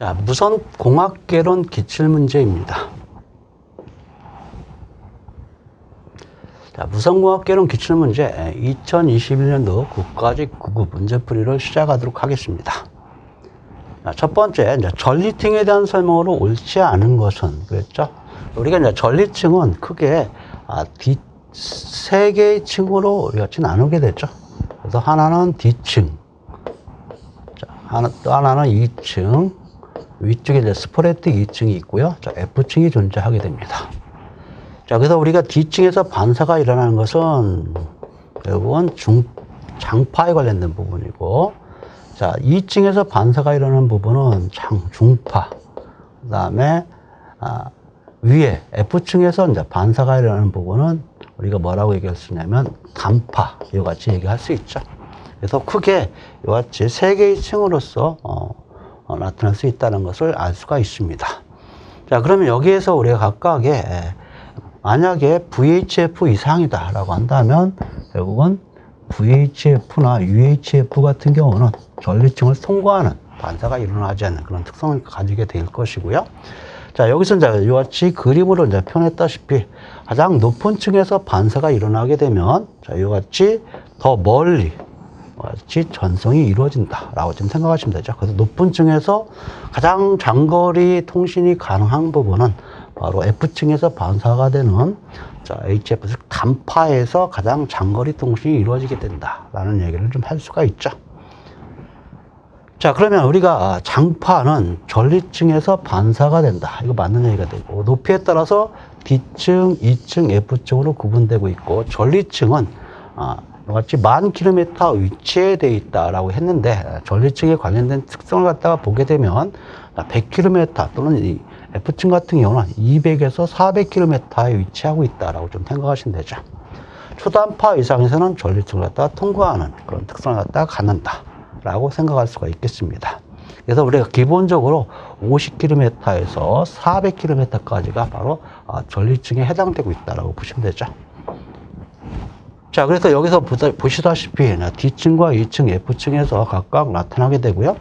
자, 무선 공학개론 기출문제입니다. 자, 무선공학개론 기출문제 2021년도 국가직 9급 문제풀이를 시작하도록 하겠습니다. 자, 첫 번째, 이제 전리층에 대한 설명으로 옳지 않은 것은, 그랬죠? 우리가 이제 전리층은 크게 뒷 세 개의 층으로 우리가 나누게 되죠. 그래서 하나는 D층, 또 하나는 2층, 위쪽에 이제 스포레틱 2층이 있고요. 자, F층이 존재하게 됩니다. 자, 그래서 우리가 D층에서 반사가 일어나는 것은 결국은 장파에 관련된 부분이고, 자, 2층에서 반사가 일어나는 부분은 중파, 그 다음에 위에 F층에서 이제 반사가 일어나는 부분은 우리가 뭐라고 얘기할 수 있냐면 단파, 이와 같이 얘기할 수 있죠. 그래서 크게 이와 같이 세 개의 층으로서 나타날 수 있다는 것을 알 수가 있습니다. 자, 그러면 여기에서 우리가 각각의 만약에 VHF 이상이다 라고 한다면 결국은 VHF나 UHF 같은 경우는 전리층을 통과하는 반사가 일어나지 않는 그런 특성을 가지게 될 것이고요. 자, 여기서 이제 이와 같이 그림으로 이제 표현했다시피 가장 높은 층에서 반사가 일어나게 되면 자, 이와 같이 더 멀리 같이 전송이 이루어진다라고 좀 생각하시면 되죠. 그래서 높은 층에서 가장 장거리 통신이 가능한 부분은 바로 F층에서 반사가 되는 자, HF, 즉 단파에서 가장 장거리 통신이 이루어지게 된다라는 얘기를 좀 할 수가 있죠. 자, 그러면 우리가 장파는 전리층에서 반사가 된다. 이거 맞는 얘기가 되고, 높이에 따라서 D층, 2층, F층으로 구분되고 있고, 전리층은 같이 10,000km 위치에 되어 있다라고 했는데, 전리층에 관련된 특성을 갖다가 보게 되면 100km 또는 이 F층 같은 경우는 200에서 400km에 위치하고 있다라고 좀 생각하시면 되죠. 초단파 이상에서는 전리층을 갖다가 통과하는 그런 특성을 갖다가 갖는다 라고 생각할 수가 있겠습니다. 그래서 우리가 기본적으로 50km에서 400km까지가 바로 전리층에 해당되고 있다라고 보시면 되죠. 자, 그래서 여기서 보시다시피 D층과 2층, F층에서 각각 나타나게 되고요.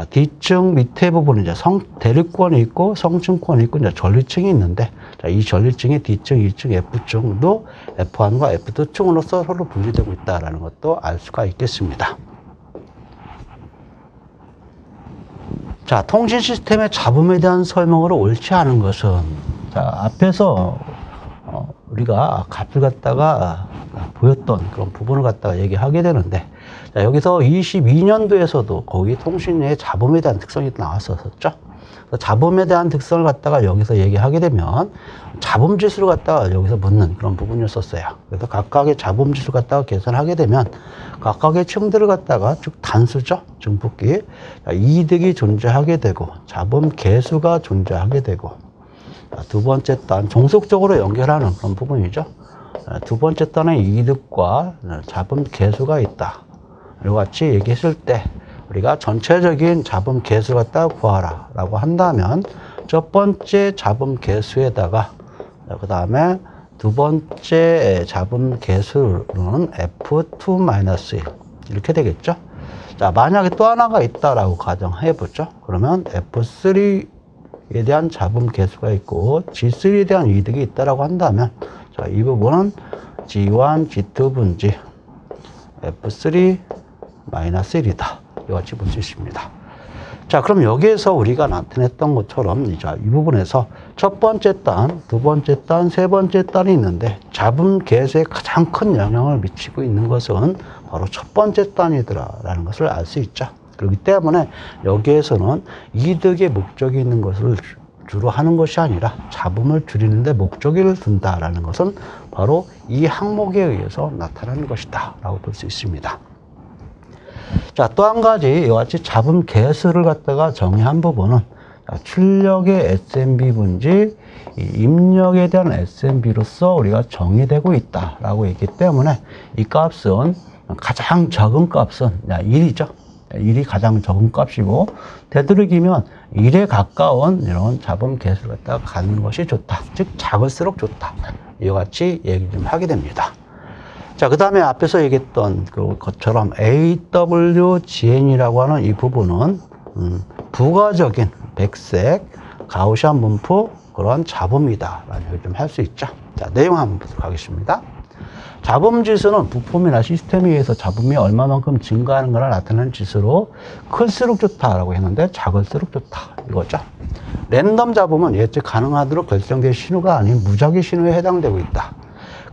D층 밑에 부분은 이제 대립권이 있고 성층권이 있고 이제 전리층이 있는데, 자, 이 전리층이 D층, 2층, F층도 F1과 F2층으로서 서로 분리되고 있다라는 것도 알 수가 있겠습니다. 자, 통신 시스템의 잡음에 대한 설명으로 옳지 않은 것은, 자, 앞에서 우리가 값을 갖다가 보였던 그런 부분을 갖다가 얘기하게 되는데, 자, 여기서 22년도에서도 거기 통신의 잡음에 대한 특성이 나왔었죠. 잡음에 대한 특성을 갖다가 여기서 얘기하게 되면 잡음 지수를 갖다가 여기서 묻는 그런 부분이었었어요. 그래서 각각의 잡음 지수를 갖다가 계산하게 되면 각각의 층들을 갖다가 즉 단수죠. 증폭기 이득이 존재하게 되고 잡음 개수가 존재하게 되고, 두 번째 단 종속적으로 연결하는 그런 부분이죠. 두 번째 단의 이득과 잡음 개수가 있다. 이와 같이 얘기했을 때 우리가 전체적인 잡음 개수를 갖다가 구하라 라고 한다면 첫 번째 잡음 개수에다가 그 다음에 두 번째 잡음 개수는 F2-1 이렇게 되겠죠. 자, 만약에 또 하나가 있다라고 가정해 보죠. 그러면 F3에 대한 잡음 개수가 있고 G3에 대한 이득이 있다라고 한다면 자, 이 부분은 G1, G2 분지 F3-1이다. 이와 같이 볼 수 있습니다. 자, 그럼 여기에서 우리가 나타냈던 것처럼 이 부분에서 첫 번째 단, 두 번째 단, 세 번째 단이 있는데 잡음 개수에 가장 큰 영향을 미치고 있는 것은 바로 첫 번째 단이더라라는 것을 알 수 있죠. 그렇기 때문에 여기에서는 이득의 목적이 있는 것을 주로 하는 것이 아니라 잡음을 줄이는 데 목적을 둔다라는 것은 바로 이 항목에 의해서 나타나는 것이다 라고 볼 수 있습니다. 자, 또 한 가지 이와 같이 잡음 개수를 갖다가 정의한 부분은 출력의 SMB 분지 입력에 대한 SMB로서 우리가 정의되고 있다라고 했기 때문에 이 값은 가장 적은 값은 1이죠. 1이 가장 적은 값이고 되도록이면 1에 가까운 이런 잡음 개수를 갖다가 가는 것이 좋다. 즉 작을수록 좋다. 이와 같이 얘기 좀 하게 됩니다. 자, 그 다음에 앞에서 얘기했던 것처럼 AWGN이라고 하는 이 부분은 부가적인 백색, 가우시안 분포 그런 잡음이다 라는 얘기를 좀 할 수 있죠. 자, 내용 한번 보도록 하겠습니다. 잡음 지수는 부품이나 시스템에 의해서 잡음이 얼마만큼 증가하는 걸 나타내는 지수로 클수록 좋다라고 했는데 작을수록 좋다 이거죠. 랜덤 잡음은 예측 가능하도록 결정된 신호가 아닌 무작위 신호에 해당되고 있다.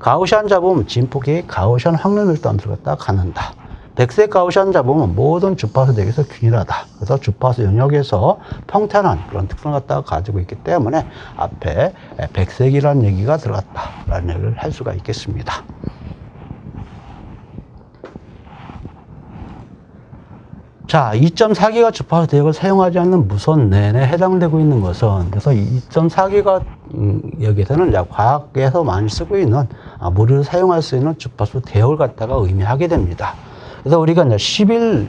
가우시안 잡음은 진폭이 가우시안 확률 밀도 함수를 갖다가 갖는다. 백색 가우시안 잡음은 모든 주파수 대기에서 균일하다. 그래서 주파수 영역에서 평탄한 그런 특성을 갖다가 가지고 있기 때문에 앞에 백색이라는 얘기가 들어갔다라는 얘기를 할 수가 있겠습니다. 자, 2.4기가 주파수 대역을 사용하지 않는 무선 랜에 해당되고 있는 것은, 그래서 2.4기가 여기에서는 과학에서 많이 쓰고 있는 무료로 사용할 수 있는 주파수 대역을 갖다가 의미하게 됩니다. 그래서 우리가 이제 11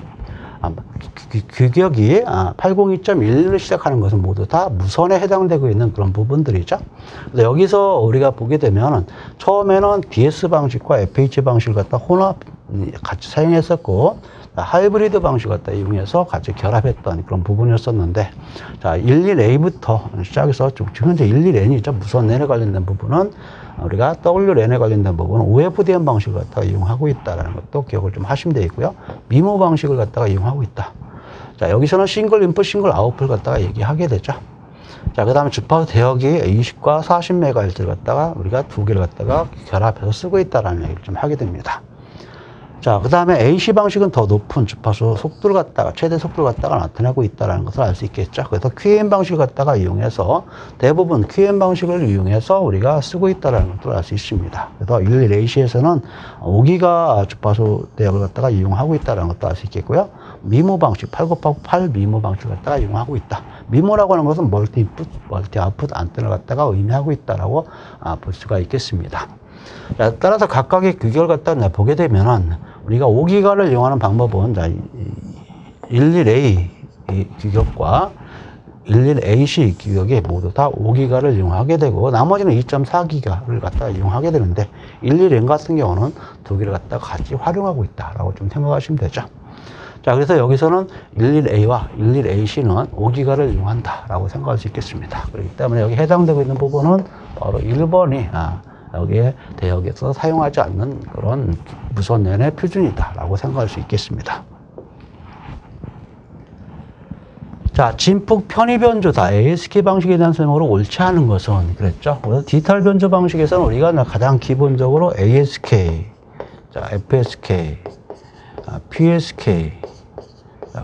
규격이 802.11을 시작하는 것은 모두 다 무선에 해당되고 있는 그런 부분들이죠. 그래서 여기서 우리가 보게 되면 처음에는 DS 방식과 FH 방식을 갖다 혼합 같이 사용했었고, 하이브리드 방식을 갖다 이용해서 같이 결합했던 그런 부분이었었는데, 자, 11A부터 시작해서 지금 현재 11N이죠. 무선 랜에 관련된 부분은 우리가 WLAN에 관련된 부분은 OFDM 방식을 갖다가 이용하고 있다는 것도 기억을 좀 하시면 되겠고요. 미모 방식을 갖다가 이용하고 있다. 자, 여기서는 싱글 인풋, 싱글 아웃풋을 갖다가 얘기하게 되죠. 자, 그 다음에 주파수 대역이 20과 40MHz를 갖다가 우리가 두 개를 갖다가 결합해서 쓰고 있다는 얘기를 좀 하게 됩니다. 자, 그 다음에 AC 방식은 더 높은 주파수 속도를 갖다가, 최대 속도를 갖다가 나타내고 있다는 것을 알 수 있겠죠. 그래서 QAM 방식을 갖다가 이용해서, 대부분 QAM 방식을 이용해서 우리가 쓰고 있다는 것을 알 수 있습니다. 그래서 11AC에서는 5기가 주파수 대역을 갖다가 이용하고 있다는 것도 알 수 있겠고요. 미모 방식, 8곱하고8 미모 방식을 갖다가 이용하고 있다. 미모라고 하는 것은 멀티 인풋, 멀티 아웃풋 안테나를 갖다가 의미하고 있다라고 볼 수가 있겠습니다. 자, 따라서 각각의 규격을 갖다가 보게 되면은 우리가 5기가를 이용하는 방법은 11A 규격과 11AC 규격이 모두 다 5기가를 이용하게 되고, 나머지는 2.4기가를 갖다가 이용하게 되는데, 11N 같은 경우는 두 개를 갖다가 같이 활용하고 있다라고 좀 생각하시면 되죠. 자, 그래서 여기서는 11A와 11AC는 5기가를 이용한다라고 생각할 수 있겠습니다. 그렇기 때문에 여기 해당되고 있는 부분은 바로 1번이 여기에 대역에서 사용하지 않는 그런 무선 랜의 표준이다라고 생각할 수 있겠습니다. 자, 진폭 편의 변조다. ASK 방식에 대한 설명으로 옳지 않은 것은 그랬죠. 그래서 디지털 변조 방식에서는 우리가 가장 기본적으로 ASK, 자, FSK, PSK,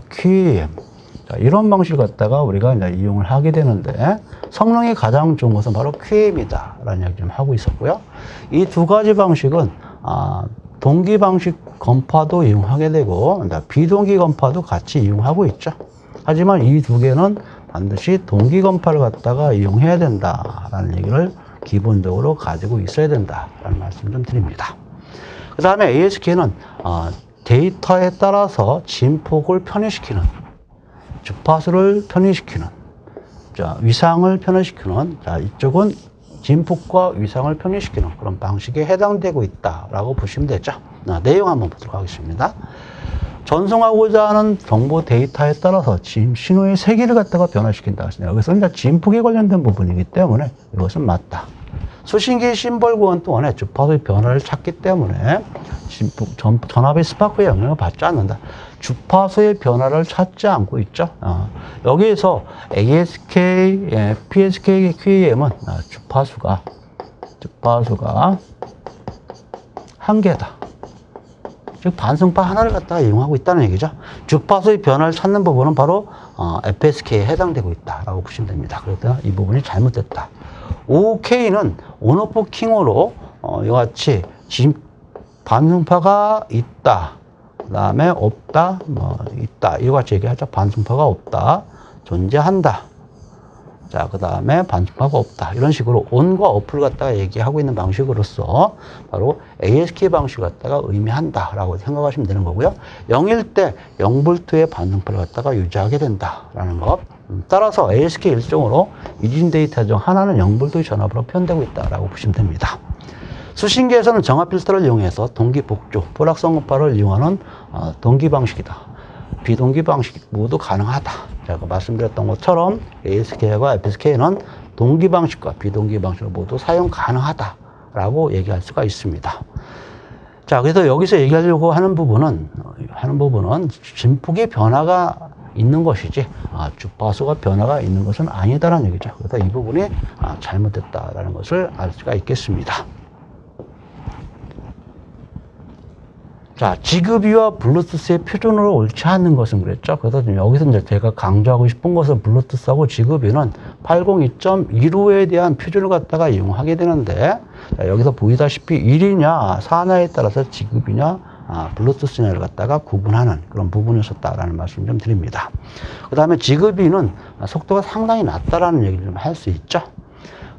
QAM, 자, 이런 방식을 갖다가 우리가 이제 이용을 하게 되는데, 성능이 가장 좋은 것은 바로 QAM이다 라는 이야기 좀 하고 있었고요. 이 두 가지 방식은 동기 방식 건파도 이용하게 되고 비동기 건파도 같이 이용하고 있죠. 하지만 이 두 개는 반드시 동기 건파를 갖다가 이용해야 된다라는 얘기를 기본적으로 가지고 있어야 된다라는 말씀 좀 드립니다. 그 다음에 ASK는 데이터에 따라서 진폭을 편의시키는, 주파수를 편의시키는, 자, 위상을 편의시키는, 자, 이쪽은 진폭과 위상을 편의시키는 그런 방식에 해당되고 있다라고 보시면 되죠. 내용 한번 보도록 하겠습니다. 전송하고자 하는 정보 데이터에 따라서 신호의 세기를 갖다가 변화시킨다 하시네요. 여기서 이제 진폭에 관련된 부분이기 때문에 이것은 맞다. 수신기 심벌 구간 동안에 주파수의 변화를 찾기 때문에 전압의 스파크의 영향을 받지 않는다. 주파수의 변화를 찾지 않고 있죠. 여기에서 ASK, PSK, QAM은 주파수가 한 개다. 즉 반성파 하나를 갖다가 이용하고 있다는 얘기죠. 주파수의 변화를 찾는 부분은 바로 FSK에 해당되고 있다라고 보시면 됩니다. 그래서 이 부분이 잘못됐다. OK는 온오프 킹으로 이와 같이 반성파가 있다, 그 다음에 없다, 있다, 이와 같이 얘기하죠. 반성파가 없다, 존재한다. 자, 그 다음에 반성파가 없다. 이런 식으로 온과 오프를 갖다가 얘기하고 있는 방식으로서 바로 ASK 방식을 갖다가 의미한다라고 생각하시면 되는 거고요. 0일 때 0V의 반응파를 갖다가 유지하게 된다라는 것. 따라서 ASK 일종으로 이진 데이터 중 하나는 0V의 전압으로 표현되고 있다라고 보시면 됩니다. 수신기에서는 정압 필터를 이용해서 동기 복조, 불확성 공파를 이용하는 동기 방식이다. 비동기 방식 모두 가능하다. 제가 말씀드렸던 것처럼 ASK와 FSK는 동기 방식과 비동기 방식을 모두 사용 가능하다라고 얘기할 수가 있습니다. 자, 그래서 여기서 얘기하려고 하는 부분은 진폭의 변화가 있는 것이지 주파수가 변화가 있는 것은 아니다라는 얘기죠. 그래서 이 부분이 잘못됐다라는 것을 알 수가 있겠습니다. 자, 지급이와 블루투스의 표준으로 옳지 않는 것은 그랬죠. 그래서 여기서 이제 제가 강조하고 싶은 것은 블루투스하고 지급이는 802.15에 대한 표준을 갖다가 이용하게 되는데, 자, 여기서 보이다시피 1이냐 4냐에 따라서 지급이냐 블루투스냐를 갖다가 구분하는 그런 부분이 있었다라는 말씀 좀 드립니다. 그 다음에 지급이는 속도가 상당히 낮다라는 얘기를 좀 할 수 있죠.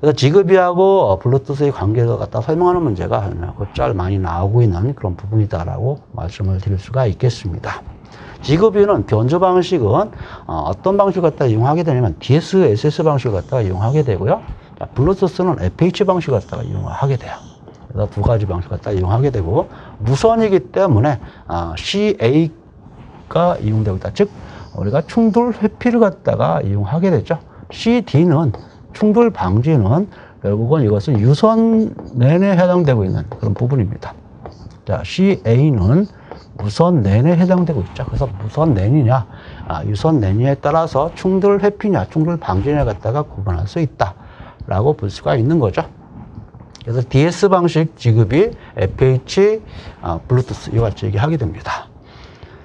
그래서 지급이하고 블루투스의 관계를 갖다 설명하는 문제가 곧잘 많이 나오고 있는 그런 부분이다라고 말씀을 드릴 수가 있겠습니다. 지급이는 변조 방식은 어떤 방식을 갖다 이용하게 되냐면 DSSS 방식을 갖다가 이용하게 되고요. 블루투스는 FH 방식을 갖다가 이용하게 돼요. 그래서 두 가지 방식을 갖다가 이용하게 되고, 무선이기 때문에 CA가 이용되고 있다. 즉 우리가 충돌 회피를 갖다가 이용하게 되죠. CD는 충돌 방지는 결국은 이것은 유선 내내 해당되고 있는 그런 부분입니다. 자, CA는 무선 내내 해당되고 있죠. 그래서 무선 내니냐, 유선 내니냐에 따라서 충돌 회피냐, 충돌 방지냐를 갖다가 구분할 수 있다라고 볼 수가 있는 거죠. 그래서 DS 방식 지급이 FH, 블루투스 이와 같이 얘기하게 됩니다.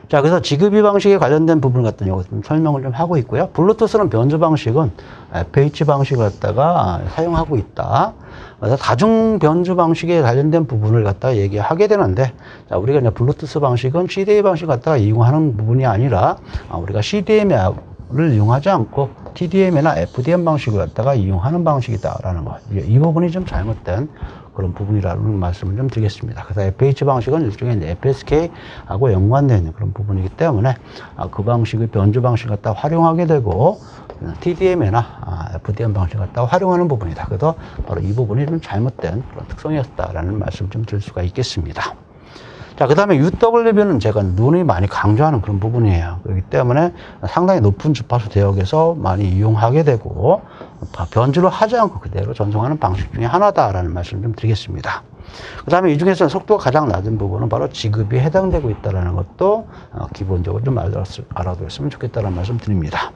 자, 그래서 지급이 방식에 관련된 부분 같은 경우 좀 설명을 좀 하고 있고요. 블루투스는 변조 방식은 FH 방식을 갖다가 사용하고 있다. 그래서 다중 변조 방식에 관련된 부분을 갖다가 얘기하게 되는데, 자, 우리가 이제 블루투스 방식은 CDMA 방식을 갖다가 이용하는 부분이 아니라 우리가 CDMA를 이용하지 않고 TDMA나 FDM 방식을 갖다가 이용하는 방식이다라는 거. 이 부분이 좀 잘못된 그런 부분이라는 말씀을 좀 드리겠습니다. 그래서 FH 방식은 일종의 이제 FSK하고 연관되어 있는 그런 부분이기 때문에 그 방식의 변조 방식을 갖다 활용하게 되고, TDMA나 FDM 방식을 갖다 활용하는 부분이다. 그래서 바로 이 부분이 좀 잘못된 그런 특성이었다라는 말씀 좀 드릴 수가 있겠습니다. 자, 그 다음에 UWB는 제가 눈이 많이 강조하는 그런 부분이에요. 그렇기 때문에 상당히 높은 주파수 대역에서 많이 이용하게 되고, 변주를 하지 않고 그대로 전송하는 방식 중에 하나다라는 말씀 좀 드리겠습니다. 그 다음에 이 중에서 속도가 가장 낮은 부분은 바로 지급이 해당되고 있다는 것도 기본적으로 좀 알아두었으면 좋겠다는 말씀 드립니다.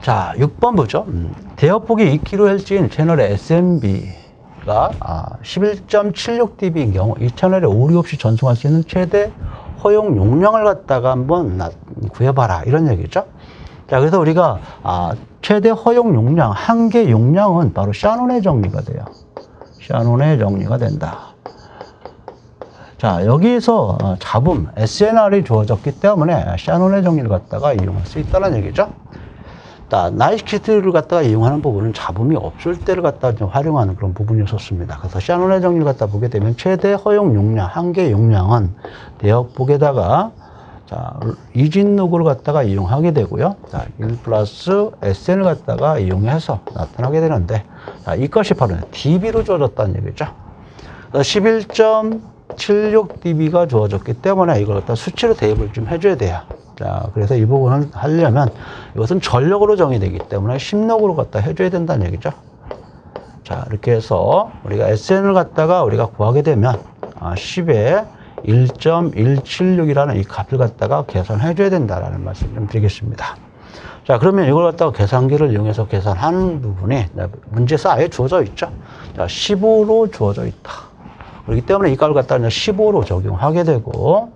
자, 6번 보죠. 대역폭이 2kHz인 채널의 SMB가 11.76dB인 경우 이 채널에 오류 없이 전송할 수 있는 최대 허용 용량을 갖다가 한번 구해봐라, 이런 얘기죠. 자, 그래서 우리가 최대 허용 용량, 한계 용량은 바로 샤논의 정리가 돼요. 샤논의 정리가 된다. 자, 여기서 잡음, SNR이 주어졌기 때문에 샤논의 정리를 갖다가 이용할 수 있다는 얘기죠. 나이키트를 갖다가 이용하는 부분은 잡음이 없을 때를 갖다가 좀 활용하는 그런 부분이었습니다. 그래서 샤논의 정리를 갖다 보게 되면 최대 허용 용량, 한계 용량은 대역폭에다가 자, 이진 로그를 갖다가 이용하게 되고요. 자, 1 플러스 SN을 갖다가 이용해서 나타나게 되는데, 자, 이것이 바로 dB로 주어졌다는 얘기죠. 11.76dB가 주어졌기 때문에 이걸 갖다 수치로 대입을 좀 해줘야 돼요. 자, 그래서 이 부분을 하려면 이것은 전력으로 정의되기 때문에 10력으로 갖다 해줘야 된다는 얘기죠. 자, 이렇게 해서 우리가 SN을 갖다가 우리가 구하게 되면 10에 1.176이라는 이 값을 갖다가 계산해줘야 된다라는 말씀 좀 드리겠습니다. 자, 그러면 이걸 갖다가 계산기를 이용해서 계산하는 부분이 문제에서 아예 주어져 있죠. 자, 15로 주어져 있다. 그렇기 때문에 이 값을 갖다가 15로 적용하게 되고,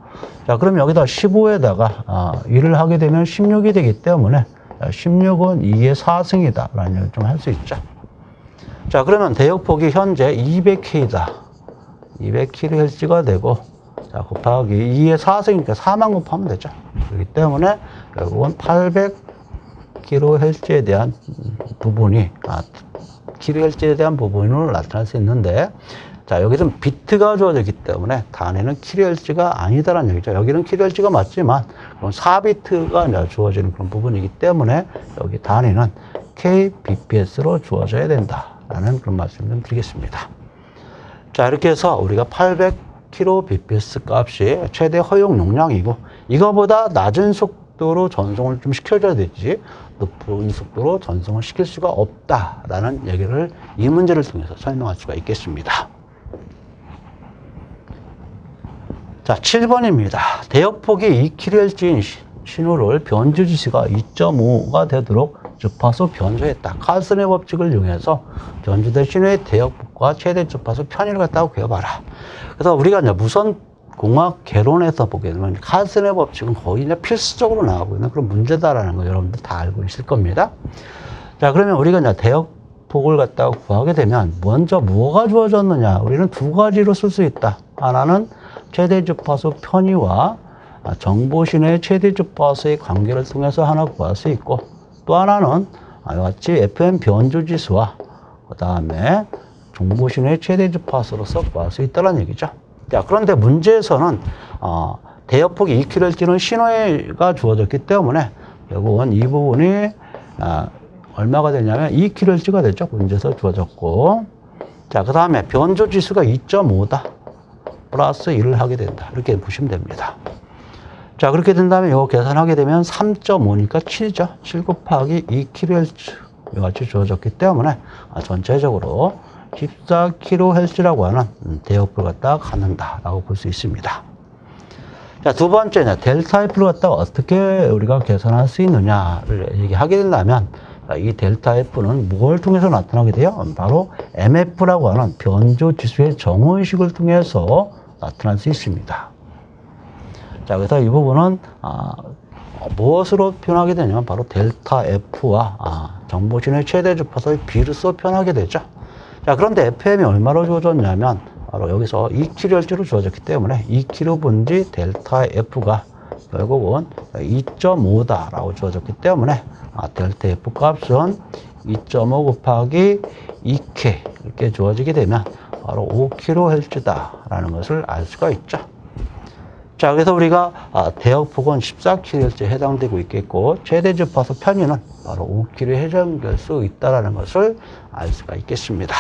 자, 그럼 여기다 15에다가 1을 하게 되면 16이 되기 때문에 16은 2의 4승이다 라는 얘기를 좀 할 수 있죠. 자, 그러면 대역폭이 현재 200K다. 200kHz가 되고, 자, 곱하기 2의 4승이니까 4만 곱하면 되죠. 그렇기 때문에 결국은 800kHz에 대한 부분이, kHz에 대한 부분으로 나타날 수 있는데, 자, 여기서는 비트가 주어졌기 때문에 단위는 kHz가 아니다라는 얘기죠. 여기는 kHz가 맞지만 4비트가 주어지는 그런 부분이기 때문에 여기 단위는 kbps로 주어져야 된다라는 그런 말씀 좀 드리겠습니다. 자, 이렇게 해서 우리가 kbps 값이 최대 허용 용량이고 이거보다 낮은 속도로 전송을 좀 시켜줘야 되지 높은 속도로 전송을 시킬 수가 없다라는 얘기를 이 문제를 통해서 설명할 수가 있겠습니다. 자, 7번입니다. 대역폭이 2kHz인 신호를 변주 지수가 2.5가 되도록 주파수 변조했다. 칼슨의 법칙을 이용해서 변주된 신호의 대역폭과 최대 주파수 편의를 갖다가 구해봐라. 그래서 우리가 이제 무선공학 개론에서 보게 되면 칼슨의 법칙은 거의 이제 필수적으로 나오고 있는 그런 문제다라는 거 여러분들 다 알고 있을 겁니다. 자, 그러면 우리가 이제 대역폭을 갖다가 구하게 되면 먼저 뭐가 주어졌느냐? 우리는 두 가지로 쓸 수 있다. 하나는 최대 주파수 편의와 정보신호의 최대 주파수의 관계를 통해서 하나 구할 수 있고 또 하나는 이와 같이 FM 변조 지수와 그 다음에 정보신호의 최대 주파수로서 구할 수 있다는 얘기죠. 자, 그런데 문제에서는 대역폭이 2kHz는 신호가 주어졌기 때문에 결국은 이 부분이 얼마가 되냐면 2kHz가 되죠. 문제에서 주어졌고 자, 그 다음에 변조 지수가 2.5다. 플러스 1을 하게 된다. 이렇게 보시면 됩니다. 자, 그렇게 된다면 이거 계산하게 되면 3.5니까 7이죠. 7 곱하기 2kHz 이와 같이 주어졌기 때문에 전체적으로 14kHz라고 하는 대역폭을 갖다가 갖는다라고 볼 수 있습니다. 자, 두 번째는 델타 F를 갖다가 어떻게 우리가 계산할 수 있느냐를 얘기하게 된다면 이 델타 F는 뭘 통해서 나타나게 돼요? 바로 MF라고 하는 변조 지수의 정의식을 통해서 나타날 수 있습니다. 자, 그래서 이 부분은 무엇으로 표현하게 되냐면 바로 델타 F와 정보신호의 최대 주파수의 비로서 표현하게 되죠. 자, 그런데 FM이 얼마로 주어졌냐면 바로 여기서 2kHz로 주어졌기 때문에 2kV인지 델타 F가 결국은 2.5다라고 주어졌기 때문에 델타 F 값은 2.5 곱하기 2K 이렇게 주어지게 되면 바로 5kHz다라는 것을 알 수가 있죠. 자, 그래서 우리가 대역폭은 14kHz에 해당되고 있겠고 최대 주파수 편의는 바로 5kHz에 해당될 수 있다는 것을 알 수가 있겠습니다.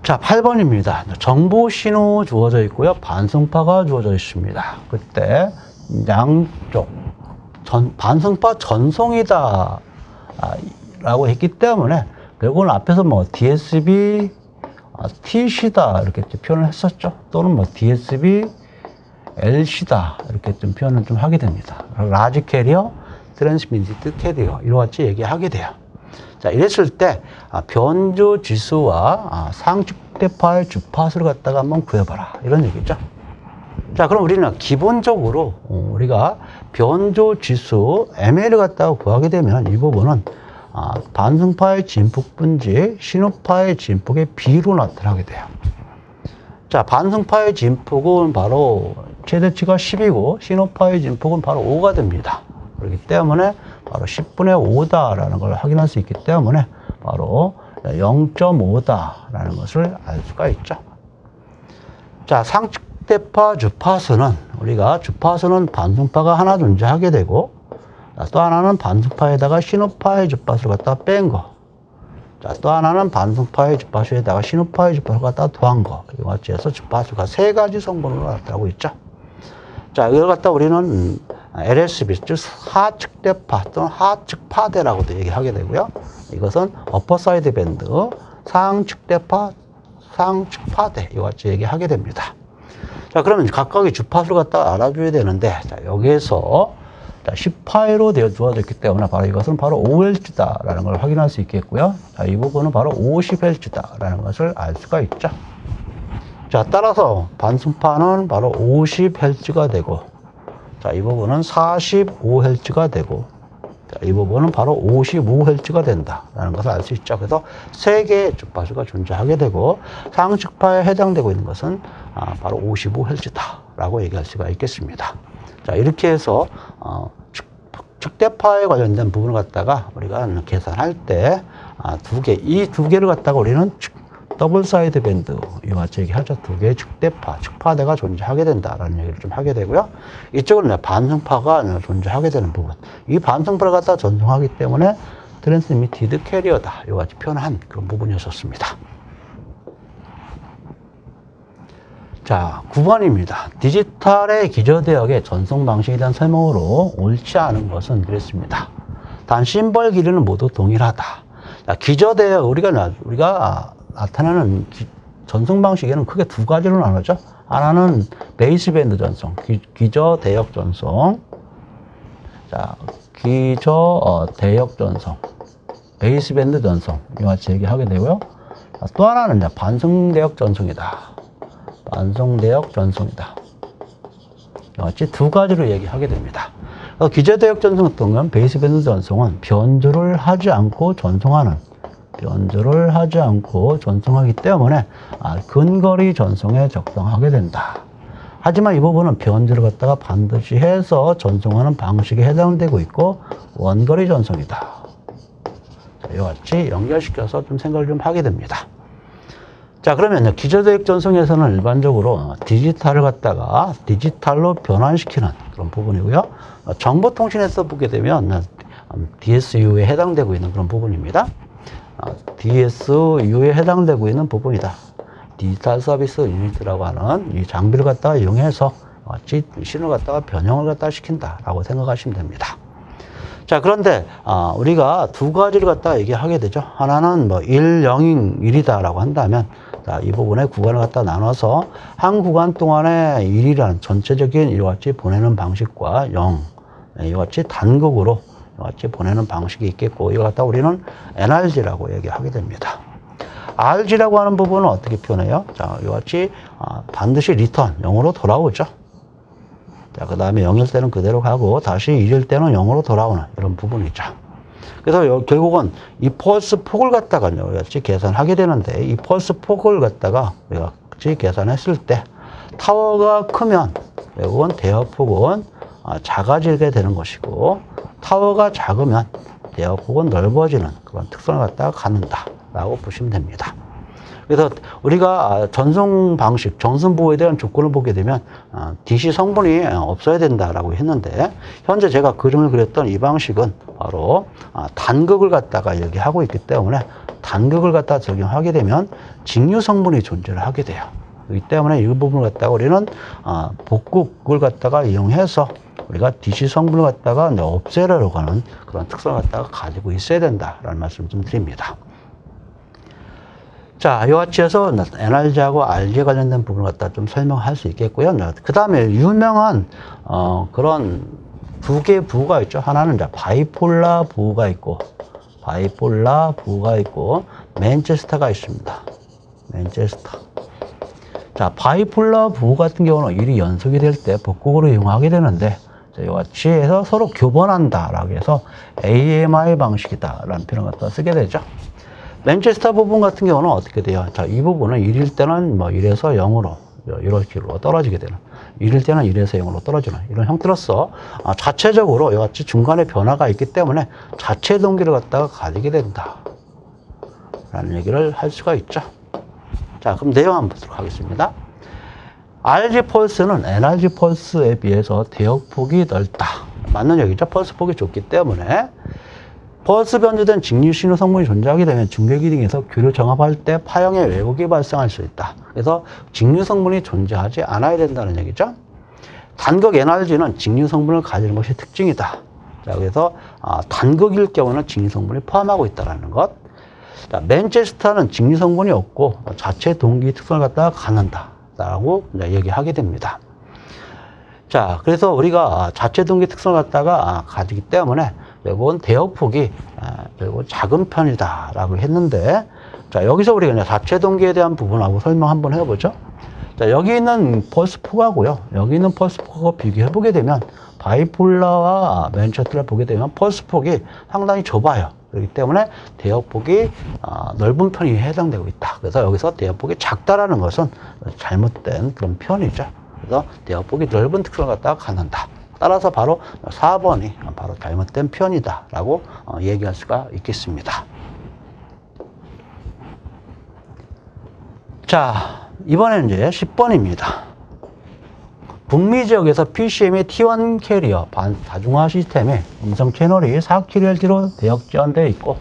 자, 8번입니다. 정보 신호 주어져 있고요. 반성파가 주어져 있습니다. 그때 양쪽 반성파 전송이다 라고 했기 때문에 결국은 앞에서 뭐 DSB TC다 이렇게 표현을 했었죠. 또는 뭐 DSB LC다 이렇게 좀 표현을 좀 하게 됩니다. 라지 캐리어, 트랜스미티드 캐리어 이와 같이 얘기하게 돼요. 자, 이랬을 때 변조 지수와 상측대파의 주파수를 갖다가 한번 구해봐라 이런 얘기죠. 자, 그럼 우리는 기본적으로 우리가 변조 지수 ML을 갖다가 구하게 되면 이 부분은 반성파의 진폭분지 신호파의 진폭의 비로 나타나게 돼요. 자, 반성파의 진폭은 바로 최대치가 10이고 신호파의 진폭은 바로 5가 됩니다. 그렇기 때문에 바로 10분의 5다라는 걸 확인할 수 있기 때문에 바로 0.5다라는 것을 알 수가 있죠. 자, 상측대파 주파수는 우리가 주파수는 반성파가 하나 존재하게 되고 또 하나는 반성파에다가 신호파의 주파수를 갖다 뺀 거. 자, 또 하나는 반성파의 주파수에다가 신호파의 주파수를 갖다 더한 거. 이와 같이 해서 주파수가 세 가지 성분으로 나타나고 있죠. 자, 이걸 갖다 우리는 LSB, 즉 하측대파 또는 하측파대라고도 얘기하게 되고요. 이것은 어퍼사이드 밴드, 상측대파, 상측파대 이와 같이 얘기하게 됩니다. 자, 그러면 각각의 주파수를 갖다 알아줘야 되는데, 자, 여기에서 10파이로 되어 주어졌기 때문에 바로 이것은 바로 5Hz다라는 걸 확인할 수 있겠고요. 자, 이 부분은 바로 50Hz다라는 것을 알 수가 있죠. 자, 따라서 반성파는 바로 50Hz가 되고, 자, 이 부분은 45Hz가 되고, 자, 이 부분은 바로 55Hz가 된다라는 것을 알 수 있죠. 그래서 세 개의 주파수가 존재하게 되고, 상측파에 해당되고 있는 것은 바로 55Hz다라고 얘기할 수가 있겠습니다. 자, 이렇게 해서 측대파에 관련된 부분을 갖다가 우리가 계산할 때 이 두 개를 갖다가 우리는 더블 사이드 밴드 이와 같이 얘기하죠. 두 개의 측대파, 측파대가 존재하게 된다라는 얘기를 좀 하게 되고요. 이쪽은 반성파가 존재하게 되는 부분. 이 반성파를 갖다 전송하기 때문에 트랜스미티드 캐리어다 이와 같이 표현한 그런 부분이었습니다. 자, 9번입니다. 디지털의 기저대역의 전송 방식에 대한 설명으로 옳지 않은 것은 그랬습니다. 단 심벌 길이는 모두 동일하다. 자, 기저대역, 우리가 나타내는 전송 방식에는 크게 두 가지로 나누죠. 하나는 베이스밴드 전송, 기저대역 전송. 자, 기저대역 전송, 베이스밴드 전송, 이와 같이 얘기하게 되고요. 자, 또 하나는 이제 반송대역 전송이다. 반송대역 전송이다. 이와 같이 두 가지로 얘기하게 됩니다. 기저대역 전송 어떤 건 베이스밴드 전송은 변조를 하지 않고 전송하기 때문에 근거리 전송에 적당하게 된다. 하지만 이 부분은 변조를 갖다가 반드시 해서 전송하는 방식에 해당되고 있고 원거리 전송이다. 자, 이와 같이 연결시켜서 좀 생각을 좀 하게 됩니다. 자, 그러면 기저대역 전송에서는 일반적으로 디지털을 갖다가 디지털로 변환시키는 그런 부분이고요. 정보통신에서 보게 되면 DSU에 해당되고 있는 그런 부분입니다. DSU에 해당되고 있는 부분이다. 디지털 서비스 유니트라고 하는 이 장비를 갖다가 이용해서 마치 신호를 갖다가 변형을 갖다가 시킨다라고 생각하시면 됩니다. 자, 그런데 우리가 두 가지를 갖다가 얘기하게 되죠. 하나는 뭐 1, 0인 1이다라고 한다면, 자, 이 부분의 구간을 갖다 나눠서 한 구간 동안에 1이라는 전체적인 이와 같이 보내는 방식과 0, 이와 같이 단극으로 이와 같이 보내는 방식이 있겠고, 이걸 갖다 우리는 NRG라고 얘기하게 됩니다. RG라고 하는 부분은 어떻게 표현해요? 자, 이와 같이 반드시 리턴 0으로 돌아오죠. 자, 그 다음에 0일 때는 그대로 가고 다시 1일 때는 0으로 돌아오는 이런 부분이죠. 그래서 결국은 이 펄스 폭을 갖다가 같이 계산하게 되는데, 이 펄스 폭을 갖다가 같이 계산했을 때 타워가 크면 결국은 대역폭은 작아지게 되는 것이고, 타워가 작으면 대역폭은 넓어지는 그런 특성을 갖다가 갖는다라고 보시면 됩니다. 그래서 우리가 전송 방식, 전송 보호에 대한 조건을 보게 되면 DC 성분이 없어야 된다라고 했는데, 현재 제가 그림을 그렸던 이 방식은 바로 단극을 갖다가 얘기하고 있기 때문에 단극을 갖다가 적용하게 되면 직류 성분이 존재를 하게 돼요. 그렇기 때문에 이 부분을 갖다가 우리는 복극을 갖다가 이용해서 우리가 DC 성분을 갖다가 없애려고 하는 그런 특성을 갖다가 가지고 있어야 된다라는 말씀을 좀 드립니다. 자, 이와 같이 해서 NRG하고 RG에 관련된 부분을 갖다 좀 설명할 수 있겠고요. 그 다음에 유명한 그런 두 개의 부호가 있죠. 하나는 이제 바이폴라 부호가 있고, 맨체스터가 있습니다. 맨체스터. 자, 바이폴라 부호 같은 경우는 일이 연속이 될 때 복극으로 이용하게 되는데, 이와 같이 해서 서로 교번한다라고 해서 AMI 방식이다라는 표현을 갖다 쓰게 되죠. 맨체스터 부분 같은 경우는 어떻게 돼요? 자, 이 부분은 1일 때는 뭐 1에서 0으로 이런 식으로 떨어지게 되는, 1일 때는 1에서 0으로 떨어지는 이런 형태로서 자체적으로 이와 같이 중간에 변화가 있기 때문에 자체 동기를 갖다가 가지게 된다 라는 얘기를 할 수가 있죠. 자, 그럼 내용 한번 보도록 하겠습니다. RG 펄스는 NRG 펄스에 비해서 대역폭이 넓다. 맞는 얘기죠. 펄스 폭이 좁기 때문에 펄스 변조된 직류 신호 성분이 존재하게 되면 중계기 등에서 교류 정합할 때 파형의 왜곡이 발생할 수 있다. 그래서 직류 성분이 존재하지 않아야 된다는 얘기죠. 단극 NRG는 직류 성분을 가지는 것이 특징이다. 자, 그래서 단극일 경우는 직류 성분이 포함하고 있다는 것. 자, 맨체스터는 직류 성분이 없고 자체 동기 특성을 갖다가 갖는다라고 얘기하게 됩니다. 자, 그래서 우리가 자체 동기 특성을 갖다가 가지기 때문에 결국은 대역폭이 결국 작은 편이다라고 했는데, 자, 여기서 우리가 이제 자체 동기에 대한 부분하고 설명 한번 해보죠. 자, 여기 있는 펄스 폭하고요, 여기 있는 펄스 폭하고 비교해 보게 되면 바이폴라와 맨체스터를 보게 되면 펄스 폭이 상당히 좁아요. 그렇기 때문에 대역폭이 넓은 편이 해당되고 있다. 그래서 여기서 대역폭이 작다라는 것은 잘못된 그런 표현이죠. 그래서 대역폭이 넓은 특성을 갖다가 갖는다. 따라서 바로 4번이 바로 잘못된 표현이다 라고 얘기할 수가 있겠습니다. 자, 이번에는 이제 10번입니다. 북미 지역에서 PCM의 T1 캐리어 다중화 시스템에 음성 채널이 4kHz로 대역 지원되어 있고,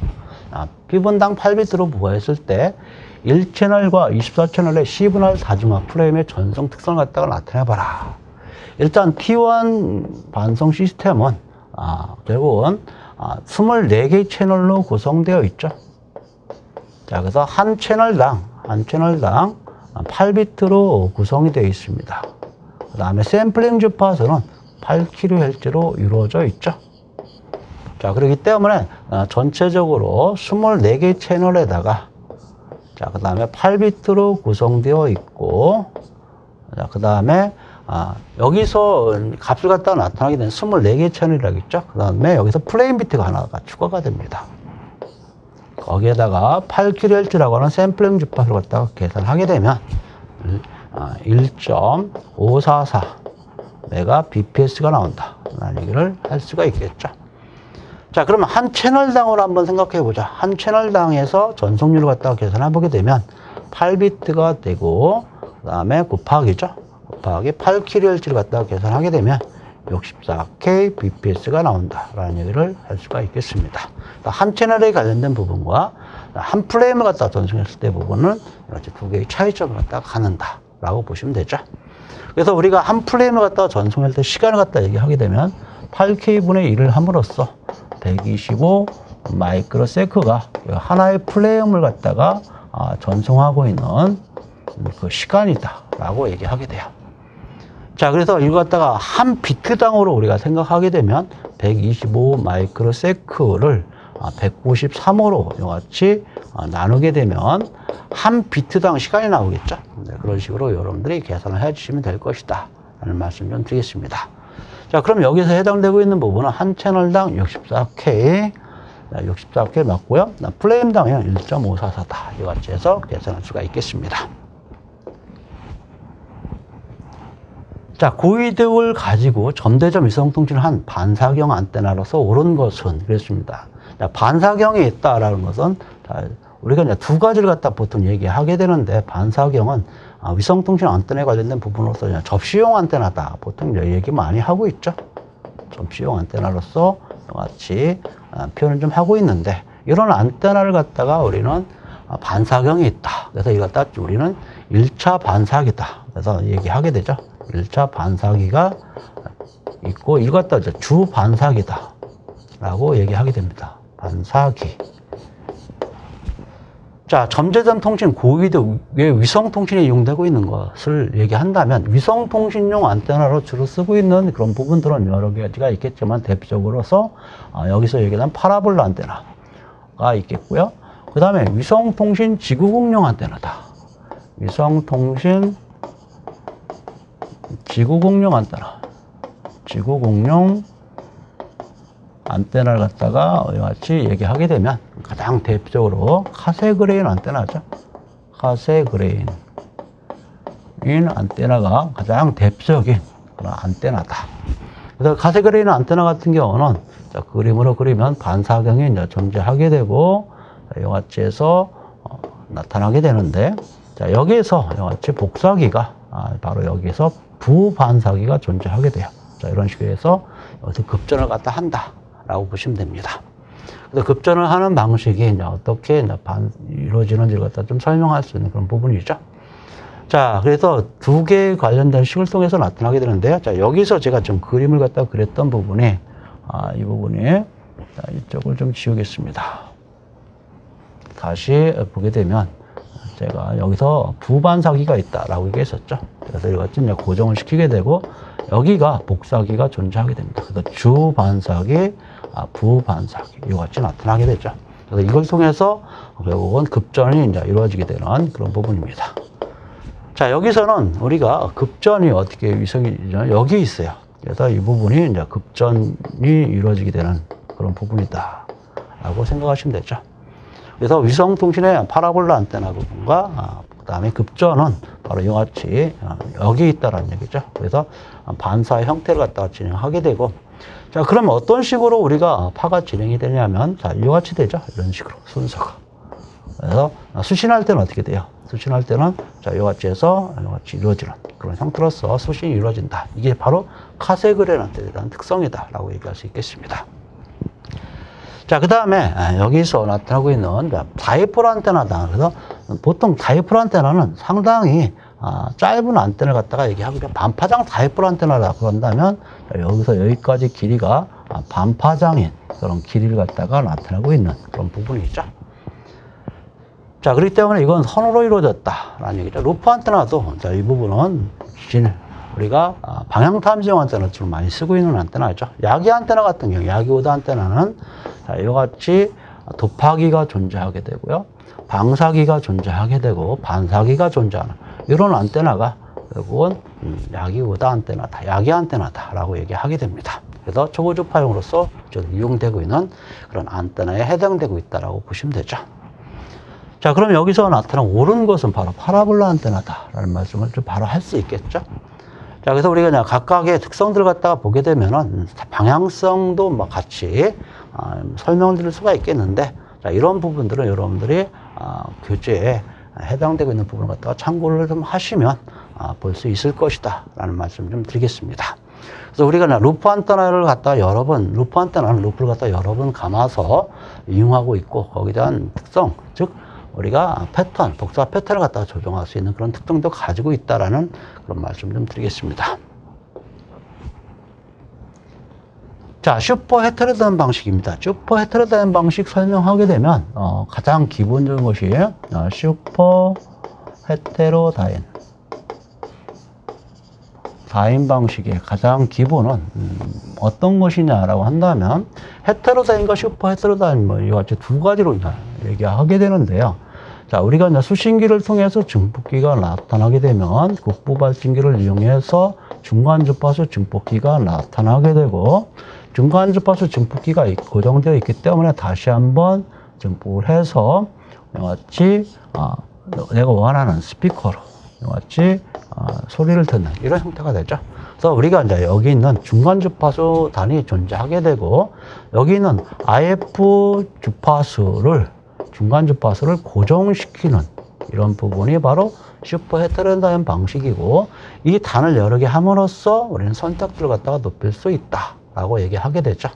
P분당 8비트로 부과했을 때 1채널과 24채널의 시그널 다중화 프레임의 전송 특성을 갖다가 나타내봐라. 일단 T1 반송 시스템은 결국은 24개의 채널로 구성되어 있죠. 자, 그래서 한 채널당 8비트로 구성이 되어 있습니다. 그 다음에 샘플링 주파수는 8kHz로 이루어져 있죠. 자, 그렇기 때문에 전체적으로 24개의 채널에다가 자, 그 다음에 8비트로 구성되어 있고, 자, 그 다음에 여기서 값을 갖다가 나타나게 되는 24개의 채널이라고 했죠. 그 다음에 여기서 플레인 비트가 하나가 추가가 됩니다. 거기에다가 8kHz라고 하는 샘플링 주파수를 갖다가 계산하게 되면 1.544 메가 bps가 나온다 라는 얘기를 할 수가 있겠죠. 자, 그러면 한 채널당으로 한번 생각해 보자. 한 채널당에서 전송률을 갖다가 계산해 보게 되면 8비트가 되고, 그 다음에 곱하기 8kHz를 갖다가 계산하게 되면 64K bps가 나온다 라는 얘기를 할 수가 있겠습니다. 한 채널에 관련된 부분과 한 프레임을 갖다가 전송했을 때 부분은 이렇게 두 개의 차이점을 갖다가 갖는다 라고 보시면 되죠. 그래서 우리가 한 프레임을 갖다가 전송할 때 시간을 갖다가 얘기하게 되면 8K분의 1을 함으로써 125 마이크로세크가 하나의 프레임을 갖다가 전송하고 있는 그 시간이다 라고 얘기하게 돼요. 자, 그래서 이거 갖다가 한 비트당으로 우리가 생각하게 되면 125 마이크로세크를 193으로 이같이 나누게 되면 한 비트당 시간이 나오겠죠. 그런 식으로 여러분들이 계산을 해 주시면 될 것이다 라는 말씀 좀 드리겠습니다. 자, 그럼 여기서 해당되고 있는 부분은 한 채널당 64K, 64K 맞고요. 프레임당은 1.544다. 이같이 해서 계산할 수가 있겠습니다. 자, 고이득을 가지고 점대점 위성통신을 한 반사경 안테나로서 옳은 것은 그랬습니다. 자, 반사경이 있다라는 것은 우리가 이제 두 가지를 갖다 보통 얘기하게 되는데, 반사경은 위성통신 안테나에 관련된 부분으로서 접시용 안테나다 보통 이제 얘기 많이 하고 있죠. 접시용 안테나로서 같이 표현을 좀 하고 있는데, 이런 안테나를 갖다가 우리는 반사경이 있다. 그래서 이걸 갖다 우리는 1차 반사기다. 그래서 얘기하게 되죠. 1차 반사기가 있고, 이것 갖다 주 반사기다 라고 얘기하게 됩니다. 반사기. 자, 점재점 통신 고위득의 위성통신에 이용되고 있는 것을 얘기한다면, 위성통신용 안테나로 주로 쓰고 있는 그런 부분들은 여러 가지가 있겠지만, 대표적으로서 여기서 얘기하는 파라볼라 안테나가 있겠고요. 그 다음에 위성통신 지구공용 안테나다. 위성통신 지구공용 안테나. 지구공용 안테나를 갖다가 같이 얘기하게 되면 가장 대표적으로 카세그레인 안테나죠. 카세그레인 안테나가 가장 대표적인 그런 안테나다. 그래서 카세그레인 안테나 같은 경우는 자, 그림으로 그리면 반사경이 이제 존재하게 되고, 이같이 해서 나타나게 되는데, 자, 여기에서 이같이 복사기가 바로 여기서 부반사기가 존재하게 돼요. 자, 이런 식으로 해서 여기서 급전을 갖다 한다 라고 보시면 됩니다. 그래서 급전을 하는 방식이 이제 어떻게 이제 이루어지는지를 갖다 좀 설명할 수 있는 그런 부분이죠. 자, 그래서 두 개에 관련된 식을 통해서 나타나게 되는데요. 자, 여기서 제가 좀 그림을 갖다 그렸던 부분이, 이 부분이, 자, 이쪽을 좀 지우겠습니다. 다시 보게 되면, 제가 여기서 부반사기가 있다라고 얘기했었죠. 그래서 이것을 이제 고정을 시키게 되고, 여기가 복사기가 존재하게 됩니다. 그래서 주반사기, 부반사기, 이같이 나타나게 되죠. 그래서 이걸 통해서 결국은 급전이 이제 이루어지게 되는 그런 부분입니다. 자, 여기서는 우리가 급전이 어떻게 위성이죠? 여기 있어요. 그래서 이 부분이 이제 급전이 이루어지게 되는 그런 부분이다 라고 생각하시면 되죠. 그래서 위성통신의 파라볼라 안테나 부분과 그 다음에 급전은 바로 이같이 여기 있다라는 얘기죠. 그래서 반사의 형태를 갖다가 진행하게 되고, 자, 그러면 어떤 식으로 우리가 파가 진행이 되냐면, 자, 이같이 되죠. 이런 식으로 순서가. 그래서 수신할 때는 어떻게 돼요? 수신할 때는 자, 이같이 해서 이같이 이루어지는 그런 형태로서 수신이 이루어진다. 이게 바로 카세그레인 안테나에 대한 특성이다라고 얘기할 수 있겠습니다. 자, 그 다음에 여기서 나타나고 있는 다이폴 안테나다. 그래서 보통 다이폴 안테나는 상당히 짧은 안테나를 갖다가 얘기하고 반파장 다이폴 안테나라 그런다면 여기서 여기까지 길이가 반파장인 그런 길이를 갖다가 나타나고 있는 그런 부분이죠. 자, 그렇기 때문에 이건 선으로 이루어졌다라는 얘기죠. 루프 안테나도 자, 이 부분은 우리가 방향 탐지용 안테나 주로 많이 쓰고 있는 안테나죠. 야기 안테나 같은 경우, 야기 오다 안테나는 자, 이와 같이 도파기가 존재하게 되고요. 방사기가 존재하게 되고 반사기가 존재하는 이런 안테나가 결국은 야기 오다 안테나다, 야기 안테나다라고 얘기하게 됩니다. 그래서 초고주파용으로서 이용되고 있는 그런 안테나에 해당되고 있다라고 보시면 되죠. 자, 그럼 여기서 나타난 옳은 것은 바로 파라볼라 안테나다라는 말씀을 좀 바로 할 수 있겠죠. 자, 그래서 우리가 그냥 각각의 특성들을 갖다가 보게 되면은 방향성도 뭐 같이 설명을 드릴 수가 있겠는데, 자, 이런 부분들은 여러분들이 교재에 해당되고 있는 부분을 갖다가 참고를 좀 하시면 볼 수 있을 것이다 라는 말씀 좀 드리겠습니다. 그래서 우리가 루프 안테나를 갖다가 루프 안테나는 루프를 갖다가 여러 번 감아서 이용하고 있고, 거기에 대한 특성, 즉 우리가 패턴, 복사 패턴을 갖다가 조정할 수 있는 그런 특성도 가지고 있다라는 그런 말씀 좀 드리겠습니다. 자, 슈퍼 헤테로다인 방식입니다. 슈퍼 헤테로다인 방식 설명하게 되면 가장 기본적인 것이 슈퍼 헤테로다인 방식의 가장 기본은 어떤 것이냐라고 한다면 헤테로다인과 슈퍼 헤테로다인 뭐 이와 같이 두 가지로 얘기하게 되는데요. 자, 우리가 이제 수신기를 통해서 증폭기가 나타나게 되면 국부 발진기를 이용해서 중간 주파수 증폭기가 나타나게 되고, 중간 주파수 증폭기가 고정되어 있기 때문에 다시 한번 증폭을 해서 같이 내가 원하는 스피커로 같이 소리를 듣는 이런 형태가 되죠. 그래서 우리가 이제 여기 있는 중간 주파수 단이 존재하게 되고, 여기 있는 RF 주파수를 중간 주파수를 고정시키는 이런 부분이 바로 슈퍼 헤테로다인 방식이고, 이 단을 여러 개 함으로써 우리는 선택도를 갖다가 높일 수 있다라고 얘기하게 되죠.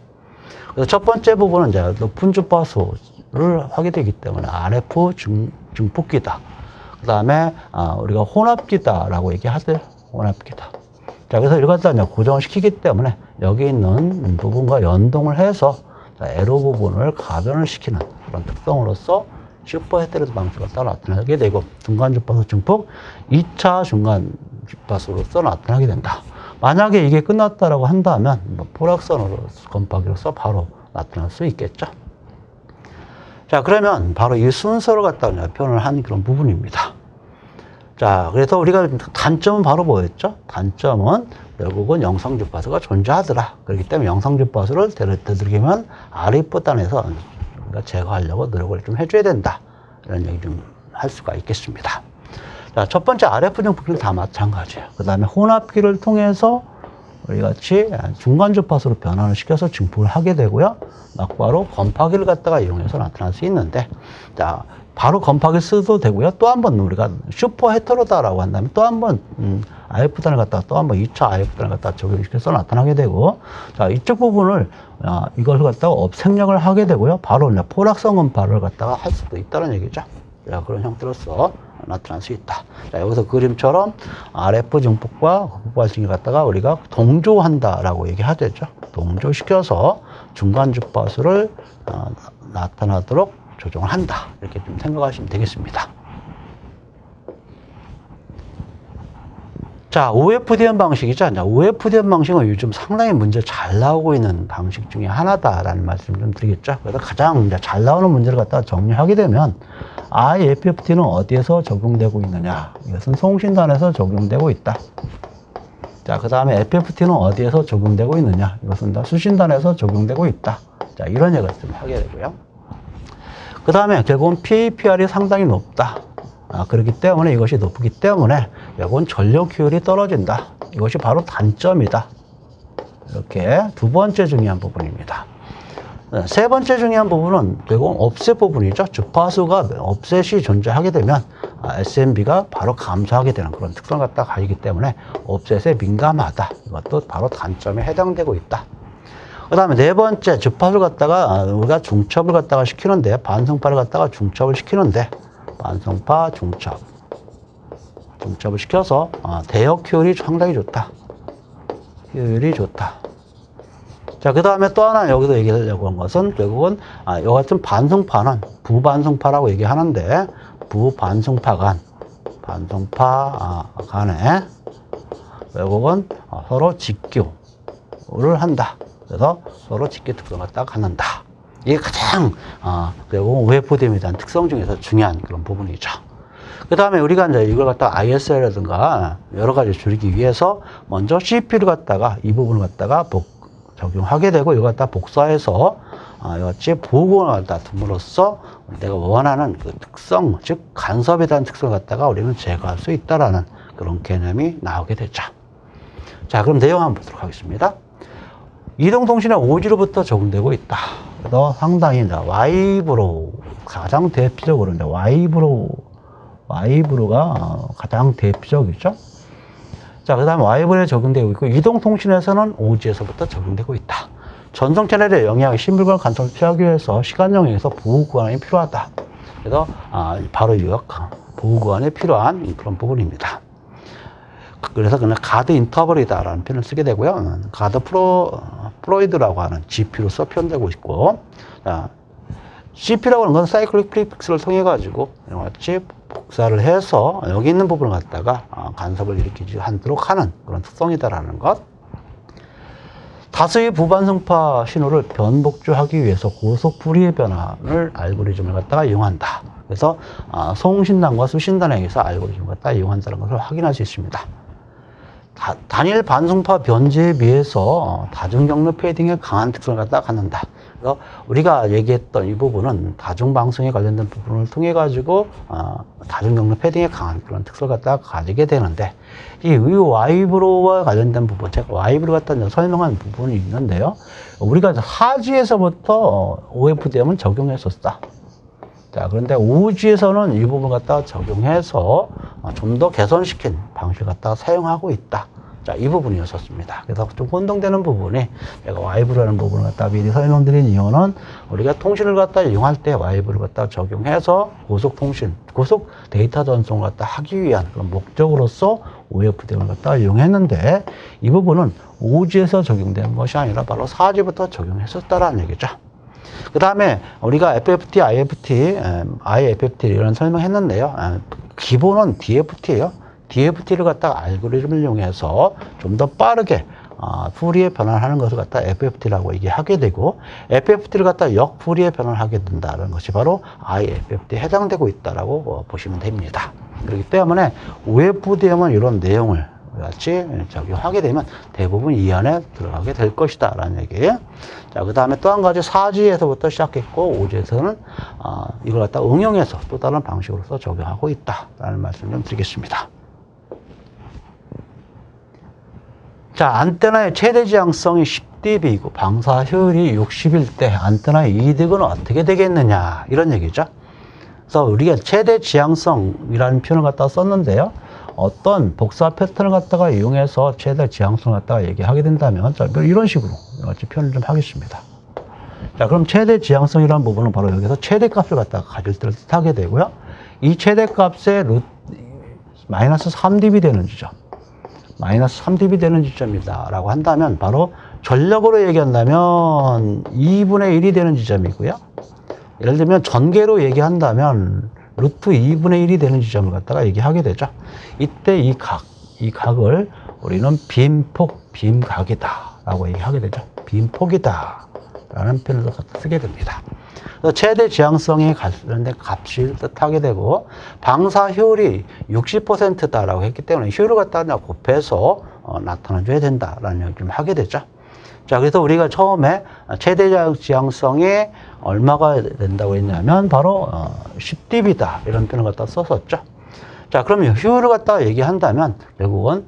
그래서 첫 번째 부분은 이제 높은 주파수를 하게 되기 때문에 RF 증폭기다. 그 다음에 우리가 혼합기다라고 얘기하세요. 혼합기다. 자, 그래서 이걸 갖다 고정을 시키기 때문에 여기 있는 부분과 연동을 해서 에러 부분을 가변을 시키는 그런 특성으로서 슈퍼 헤테로다인 방식으로 나타나게 되고, 중간 주파수 증폭 2차 중간 주파수로서 나타나게 된다. 만약에 이게 끝났다라고 한다면 포락선으로 건파기로서 바로 나타날 수 있겠죠. 자, 그러면 바로 이 순서를 갖다가 표현을 한 그런 부분입니다. 자, 그래서 우리가 단점은 바로 뭐였죠? 단점은 결국은 영상 주파수가 존재하더라. 그렇기 때문에 영상 주파수를 되도록이면 RF단에서 우리가 제거하려고 노력을 좀 해줘야 된다. 이런 얘기 좀 할 수가 있겠습니다. 자, 첫 번째 RF 증폭기는 다 마찬가지예요. 그 다음에 혼합기를 통해서 우리 같이 중간 주파수로 변환을 시켜서 증폭을 하게 되고요. 막바로 건파기를 갖다가 이용해서 나타날 수 있는데, 자, 바로 건파기 써도 되고요. 또 한 번 우리가 슈퍼 헤테로다라고 한다면 또 한 번 RF단을 갖다가 또 한 번 2차 RF단을 갖다가 적용시켜서 나타나게 되고, 자, 이쪽 부분을 이걸 갖다가 업생략을 하게 되고요. 바로 포락성 건파를 갖다가 할 수도 있다는 얘기죠. 자, 그런 형태로서 나타날 수 있다. 자, 여기서 그림처럼 RF 증폭과 국부 발진기를 갖다가 우리가 동조한다라고 얘기하죠. 동조시켜서 중간 주파수를 나타나도록 조정을 한다. 이렇게 좀 생각하시면 되겠습니다. 자, OFDM 방식이죠. OFDM 방식은 요즘 상당히 문제 잘 나오고 있는 방식 중에 하나다라는 말씀 좀 드리겠죠. 그래서 가장 이제 잘 나오는 문제를 갖다가 정리하게 되면 IFFT는 어디에서 적용되고 있느냐? 이것은 송신단에서 적용되고 있다. 자, 그 다음에 FFT는 어디에서 적용되고 있느냐? 이것은 다 수신단에서 적용되고 있다. 자, 이런 얘기를 좀 하게 되고요. 그 다음에 결국은 PAPR이 상당히 높다. 그렇기 때문에 이것이 높기 때문에 결국은 전력 효율이 떨어진다. 이것이 바로 단점이다. 이렇게 두 번째 중요한 부분입니다. 세 번째 중요한 부분은 결국은 옵셋 부분이죠. 주파수가 옵셋이 존재하게 되면 SMB가 바로 감소하게 되는 그런 특성을 갖다가 가지기 때문에 옵셋에 민감하다. 이것도 바로 단점에 해당되고 있다. 그 다음에 네 번째, 주파수를 갖다가 우리가 중첩을 갖다가 시키는데, 반성파를 갖다가 중첩을 시키는데, 반성파 중첩을 시켜서 대역 효율이 상당히 좋다. 효율이 좋다. 자, 그 다음에 또 하나 여기서 얘기하려고 한 것은 결국은 이 같은 반성파는 부반성파라고 얘기하는데 부반성파 간에 결국은 서로 직교를 한다. 그래서 서로 직교 특성을 갖다가 갖는다. 이게 가장 결국 OFDM에 대한 특성 중에서 중요한 그런 부분이죠. 그 다음에 우리가 이제 이걸 갖다가 ISL라든가 여러 가지 줄이기 위해서 먼저 CP를 갖다가 이 부분을 갖다가 적용하게 되고 이걸 갖다 복사해서 이같이 보고를 갖다 둠으로써 내가 원하는 그 특성, 즉 간섭에 대한 특성을 갖다가 우리는 제거할 수 있다라는 그런 개념이 나오게 되죠. 자, 그럼 내용 한번 보도록 하겠습니다. 이동통신은 오지로부터 적용되고 있다. 그래서 상당히 이제 와이브로 가장 대표적으로 이제 와이브로가 가장 대표적이죠. 자, 그 다음에 와이브로에 적용되고 있고, 이동통신에서는 오지에서부터 적용되고 있다. 전송 채널의 영향, 신물건 간섭을 피하기 위해서 시간 영역에서 보호 구간이 필요하다. 그래서 바로 이 보호 구간이 필요한 그런 부분입니다. 그래서 그냥 가드 인터벌이다라는 표현을 쓰게 되고요. 가드 프로이드라고 하는 GP로서 표현되고 있고, 자, CP라고 하는 건 사이클릭 프리픽스를 통해 가지고 이같이 복사를 해서 여기 있는 부분을 갖다가 간섭을 일으키지 않도록 하는 그런 특성이다라는 것. 다수의 부반성파 신호를 변복조하기 위해서 고속 불이의 변환을 알고리즘을 갖다가 이용한다. 그래서 송신단과 수신단에 의해서 알고리즘을 갖다가 이용한다는 것을 확인할 수 있습니다. 단일 반성파 변제에 비해서 다중경로 패딩에 강한 특성을 갖다가 갖는다. 그래서 우리가 얘기했던 이 부분은 다중방송에 관련된 부분을 통해 가지고 다중경로 패딩에 강한 그런 특성을 갖다가 가지게 되는데, 이 와이브로와 관련된 부분, 제가 와이브로 갖다 설명한 부분이 있는데요. 우리가 4G에서부터 OFDM을 적용했었다. 자, 그런데 5G에서는 이 부분을 갖다가 적용해서 좀 더 개선시킨 방식을 갖다가 사용하고 있다. 자, 이 부분이었었습니다. 그래서 좀 혼동되는 부분이, 제가 와이브라는 부분을 갖다가 미리 설명드린 이유는 우리가 통신을 갖다가 이용할 때 와이브를 갖다가 적용해서 고속 데이터 전송을 갖다가 하기 위한 그런 목적으로서 OFDM을 갖다가 이용했는데, 이 부분은 5G에서 적용되는 것이 아니라 바로 4G부터 적용했었다라는 얘기죠. 그 다음에 우리가 FFT, IFFT 이런 설명했는데요. 기본은 DFT예요. DFT를 갖다가 알고리즘을 이용해서 좀 더 빠르게 풀이에 변환하는 것을 갖다 FFT라고 얘기하게 되고, FFT를 갖다 역풀이에 변환하게 된다는 것이 바로 IFFT에 해당되고 있다라고 보시면 됩니다. 그렇기 때문에 OFDM은 이런 내용을 같이 적용하게 되면 대부분 이 안에 들어가게 될 것이다 라는 얘기예요. 자, 그 다음에 또 한 가지 4G에서부터 시작했고 5G에서는 이걸 갖다 응용해서 또 다른 방식으로서 적용하고 있다 라는 말씀 좀 드리겠습니다. 자, 안테나의 최대 지향성이 10dB이고 방사 효율이 60일 때 안테나의 이득은 어떻게 되겠느냐, 이런 얘기죠. 그래서 우리가 최대 지향성이라는 표현을 갖다가 썼는데요. 어떤 복사 패턴을 갖다가 이용해서 최대 지향성을 갖다가 얘기하게 된다면, 자, 이런 식으로 표현을 좀 하겠습니다. 자, 그럼 최대 지향성이라는 부분은 바로 여기서 최대값을 갖다가 가질 때를 뜻하게 되고요. 이 최대값의 마이너스 3dB 되는 지점, 마이너스 3dB 되는 지점이다 라고 한다면, 바로 전력으로 얘기한다면 2분의 1이 되는 지점이고요. 예를 들면 전개로 얘기한다면 루트 2분의 1이 되는 지점을 갖다가 얘기하게 되죠. 이때 이 각을 우리는 빔각이다 라고 얘기하게 되죠. 빔폭이다 라는 표현을 갖다 쓰게 됩니다. 그래서 최대 지향성에 관련된 값을 뜻하게 되고, 방사 효율이 60%다 라고 했기 때문에 효율을 갖다가 곱해서 나타나줘야 된다라는 얘기를 좀 하게 되죠. 자, 그래서 우리가 처음에 최대 지향성이 얼마가 된다고 했냐면 바로 10dB다 이런 표현을 갖다 썼었죠. 자, 그러면 효율을 갖다가 얘기한다면 결국은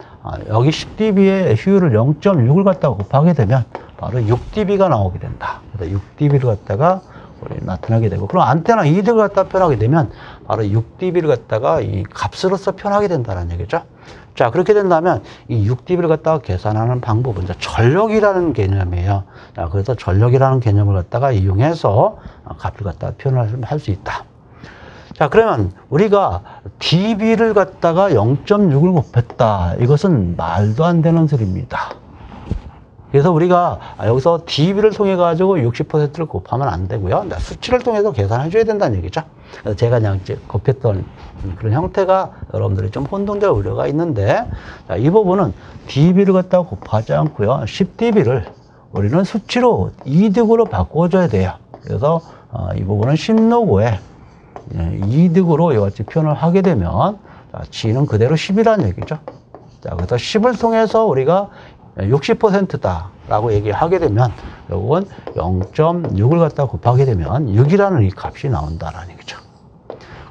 여기 10dB의 효율을 0.6을 갖다가 곱하게 되면 바로 6dB가 나오게 된다. 그래서 6dB를 갖다가 우리 나타나게 되고, 그럼 안테나 이득을 갖다가 표현하게 되면 바로 6dB를 갖다가 이 값으로서 표현하게 된다는 얘기죠. 자, 그렇게 된다면 이 6dB를 갖다가 계산하는 방법은 이제 전력이라는 개념이에요. 자, 그래서 전력이라는 개념을 갖다가 이용해서 값을 갖다가 표현을 할 수 있다. 자, 그러면 우리가 dB를 갖다가 0.6을 곱했다. 이것은 말도 안 되는 소리입니다. 그래서 우리가 여기서 dB를 통해 가지고 60%를 곱하면 안 되고요. 수치를 통해서 계산해 줘야 된다는 얘기죠. 그래서 제가 그냥 곱했던 그런 형태가 여러분들이 좀 혼동될 우려가 있는데, 자, 이 부분은 dB를 갖다가 곱하지 않고요. 10dB를 우리는 수치로 이득으로 바꿔줘야 돼요. 그래서 이 부분은 10로그에 이득으로 이같이 표현을 하게 되면, 자, G는 그대로 10이라는 얘기죠. 자, 그래서 10을 통해서 우리가 60%다라고 얘기하게 되면, 결국은 0.6을 갖다가 곱하게 되면 6이라는 이 값이 나온다라는 얘기죠.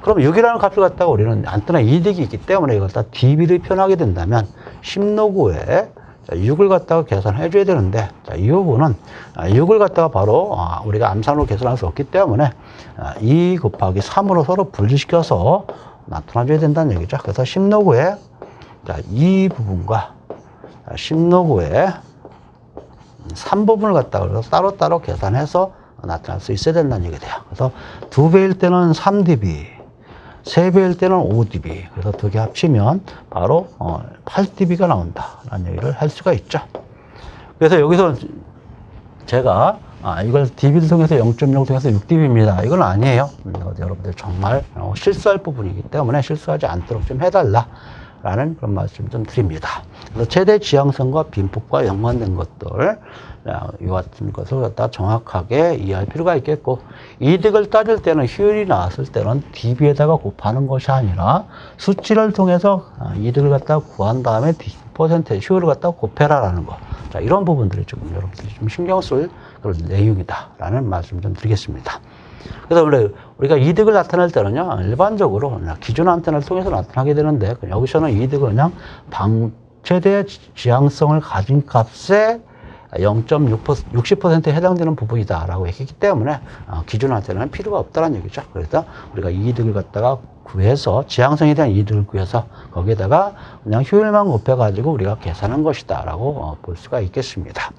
그럼 6이라는 값을 갖다가 우리는 안테나 이득이 있기 때문에 이걸 다 dB를 표현하게 된다면 10로그에 6을 갖다가 계산해 줘야 되는데, 자, 이 부분은 6을 갖다가 바로 우리가 암산으로 계산할 수 없기 때문에 2 곱하기 3으로 서로 분리시켜서 나타나 줘야 된다는 얘기죠. 그래서 10로그에 이 부분과 10로그에 3부분을 갖다가 따로따로 계산해서 나타날 수 있어야 된다는 얘기 돼요. 그래서 2배일 때는 3dB, 3배일 때는 5dB. 그래서 두 개 합치면 바로 8dB가 나온다라는 얘기를 할 수가 있죠. 그래서 여기서 제가 이걸 dB를 통해서 0.0 통해서 6dB입니다. 이건 아니에요. 여러분들 정말 실수할 부분이기 때문에 실수하지 않도록 좀 해달라라는 그런 말씀 좀 드립니다. 그래서 최대 지향성과 빈폭과 연관된 것들, 이 같은 것을 갖다 정확하게 이해할 필요가 있겠고, 이득을 따질 때는, 효율이 나왔을 때는 dB에다가 곱하는 것이 아니라 수치를 통해서 이득을 갖다 구한 다음에 퍼센트 효율을 갖다 곱해라라는 거. 자, 이런 부분들이 조금 여러분들이 좀 신경 쓸 그런 내용이다라는 말씀 좀 드리겠습니다. 그래서 원래 우리가 이득을 나타낼 때는요, 일반적으로 기존 안테나를 통해서 나타나게 되는데, 여기서는 이득을 그냥 최대 지향성을 가진 값에 60%에 해당되는 부분이다라고 했기 때문에 기존 안테나는 필요가 없다는 얘기죠. 그래서 우리가 이득을 갖다가 구해서, 지향성에 대한 이득을 구해서 거기에다가 그냥 효율만 곱해가지고 우리가 계산한 것이다라고 볼 수가 있겠습니다.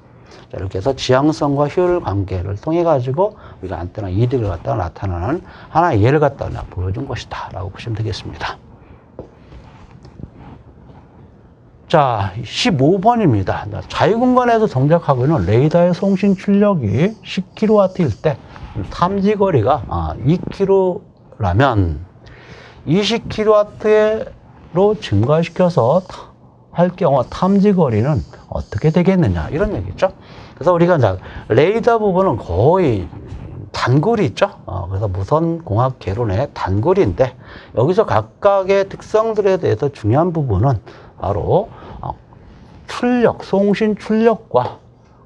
자, 이렇게 해서 지향성과 효율 관계를 통해 가지고 우리가 안테나 이득을 갖다가 나타나는 하나의 예를 갖다가 보여준 것이다라고 보시면 되겠습니다. 자, 15번입니다. 자유공간에서 동작하고 있는 레이더의 송신 출력이 10kW일 때 탐지거리가 2km라면 20kW로 증가시켜서 할 경우 탐지거리는 어떻게 되겠느냐, 이런 얘기죠. 그래서 우리가 이제 레이더 부분은 거의 단거리 있죠. 그래서 무선공학 개론의 단거리인데, 여기서 각각의 특성들에 대해서 중요한 부분은 바로 출력, 송신 출력과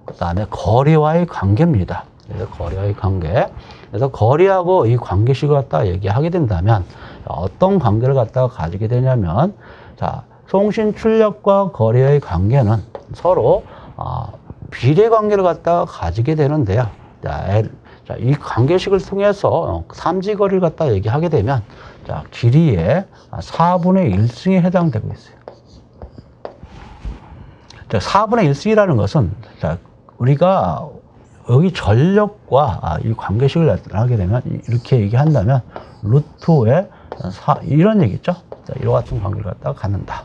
그 다음에 거리와의 관계입니다. 그래서 거리와의 관계. 그래서 거리하고 이 관계식을 갖다가 얘기하게 된다면 어떤 관계를 갖다가 가지게 되냐면, 자, 송신 출력과 거리의 관계는 서로 비례 관계를 갖다가 가지게 되는데요. 자, 이 관계식을 통해서 탐지거리를 갖다가 얘기하게 되면, 자, 길이의 4분의 1승에 해당되고 있어요. 자, 4분의 1승이라는 것은, 자, 우리가 여기 전력과 이 관계식을 나타나게 되면 이렇게 얘기한다면 루트 5의 4, 이런 얘기죠. 자, 이와 같은 관계를 갖다가 갖는다.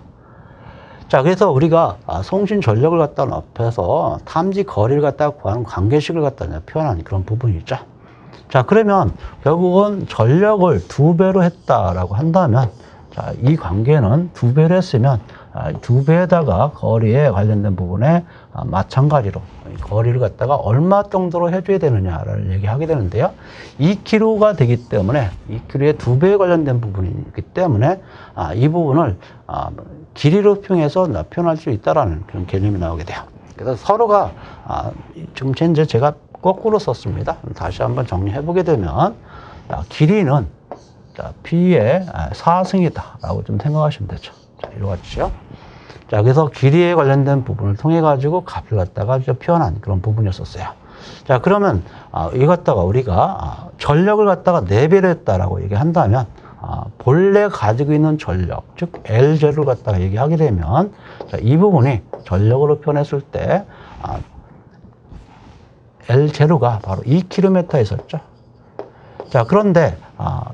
자, 그래서 우리가 송신 전력을 갖다가 높여서 탐지 거리를 갖다가 구하는 관계식을 갖다가 표현하는 그런 부분이죠. 자, 그러면 결국은 전력을 2배로 했다라고 한다면, 자, 이 관계는 2배로 했으면 2배에다가 거리에 관련된 부분에 마찬가지로 거리를 갖다가 얼마 정도로 해줘야 되느냐를 얘기하게 되는데요. 2km가 되기 때문에 2km에 2배에 관련된 부분이기 때문에 이 부분을 길이로 표현해서 표현할 수 있다라는 그런 개념이 나오게 돼요. 그래서 서로가 지금 현재 제가 거꾸로 썼습니다. 다시 한번 정리해 보게 되면, 길이는 B의 4승이다 라고 좀 생각하시면 되죠. 자, 이와 같이요. 자, 그래서 길이에 관련된 부분을 통해 가지고 값을 갖다가 표현한 그런 부분이었어요. 자, 그러면 이 갖다가 우리가 전력을 갖다가 4배로 했다라고 얘기한다면, 본래 가지고 있는 전력, 즉 L0를 갖다가 얘기하게 되면, 자, 이 부분이 전력으로 표현했을 때 L0가 바로 2km에 있었죠. 자, 그런데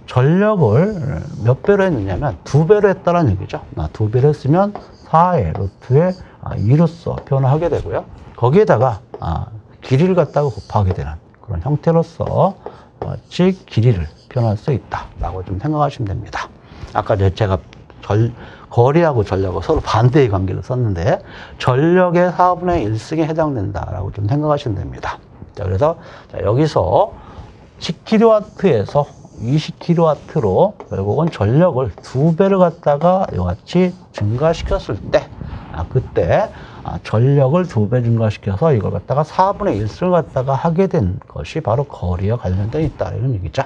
전력을 몇 배로 했느냐면 2배로 했다는 얘기죠. 2배로 했으면 4의 루트에 2로서 표현을 하게 되고요. 거기에다가 길이를 갖다가 곱하게 되는 그런 형태로서 즉 길이를 표현할 수 있다라고 좀 생각하시면 됩니다. 아까 제가 거리하고 전력하고 서로 반대의 관계를 썼는데 전력의 4분의 1승에 해당된다라고 좀 생각하시면 됩니다. 자, 그래서 여기서 10kW에서 20kW로 결국은 전력을 2배를 갖다가 이같이 증가시켰을 때 그때 전력을 2배 증가시켜서 이걸 갖다가 4분의 1승을 갖다가 하게 된 것이 바로 거리와 관련되어 있다 이런 얘기죠.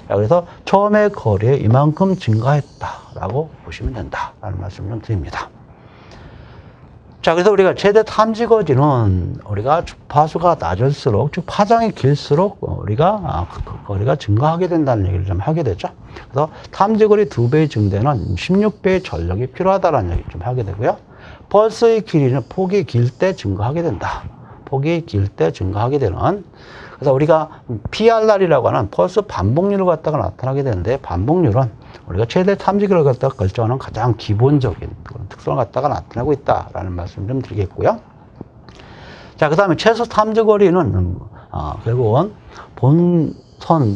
자, 그래서 처음에 거리에 이만큼 증가했다라고 보시면 된다라는 말씀을 좀 드립니다. 자, 그래서 우리가 최대 탐지거리는 우리가 주파수가 낮을수록, 즉 파장이 길수록 우리가 거리가 증가하게 된다는 얘기를 좀 하게 되죠. 그래서 탐지거리 2배의 증대는 16배의 전력이 필요하다는 얘기를 좀 하게 되고요. 펄스의 길이는 폭이 길 때 증가하게 된다. 폭이 길 때 증가하게 되는. 그래서 우리가 PRR이라고 하는 펄스 반복률을 갖다가 나타나게 되는데, 반복률은 우리가 최대 탐지거리를 갖다가 결정하는 가장 기본적인 그런 특성을 갖다가 나타내고 있다라는 말씀 좀 드리겠고요. 자, 그 다음에 최소 탐지거리는 결국은 본선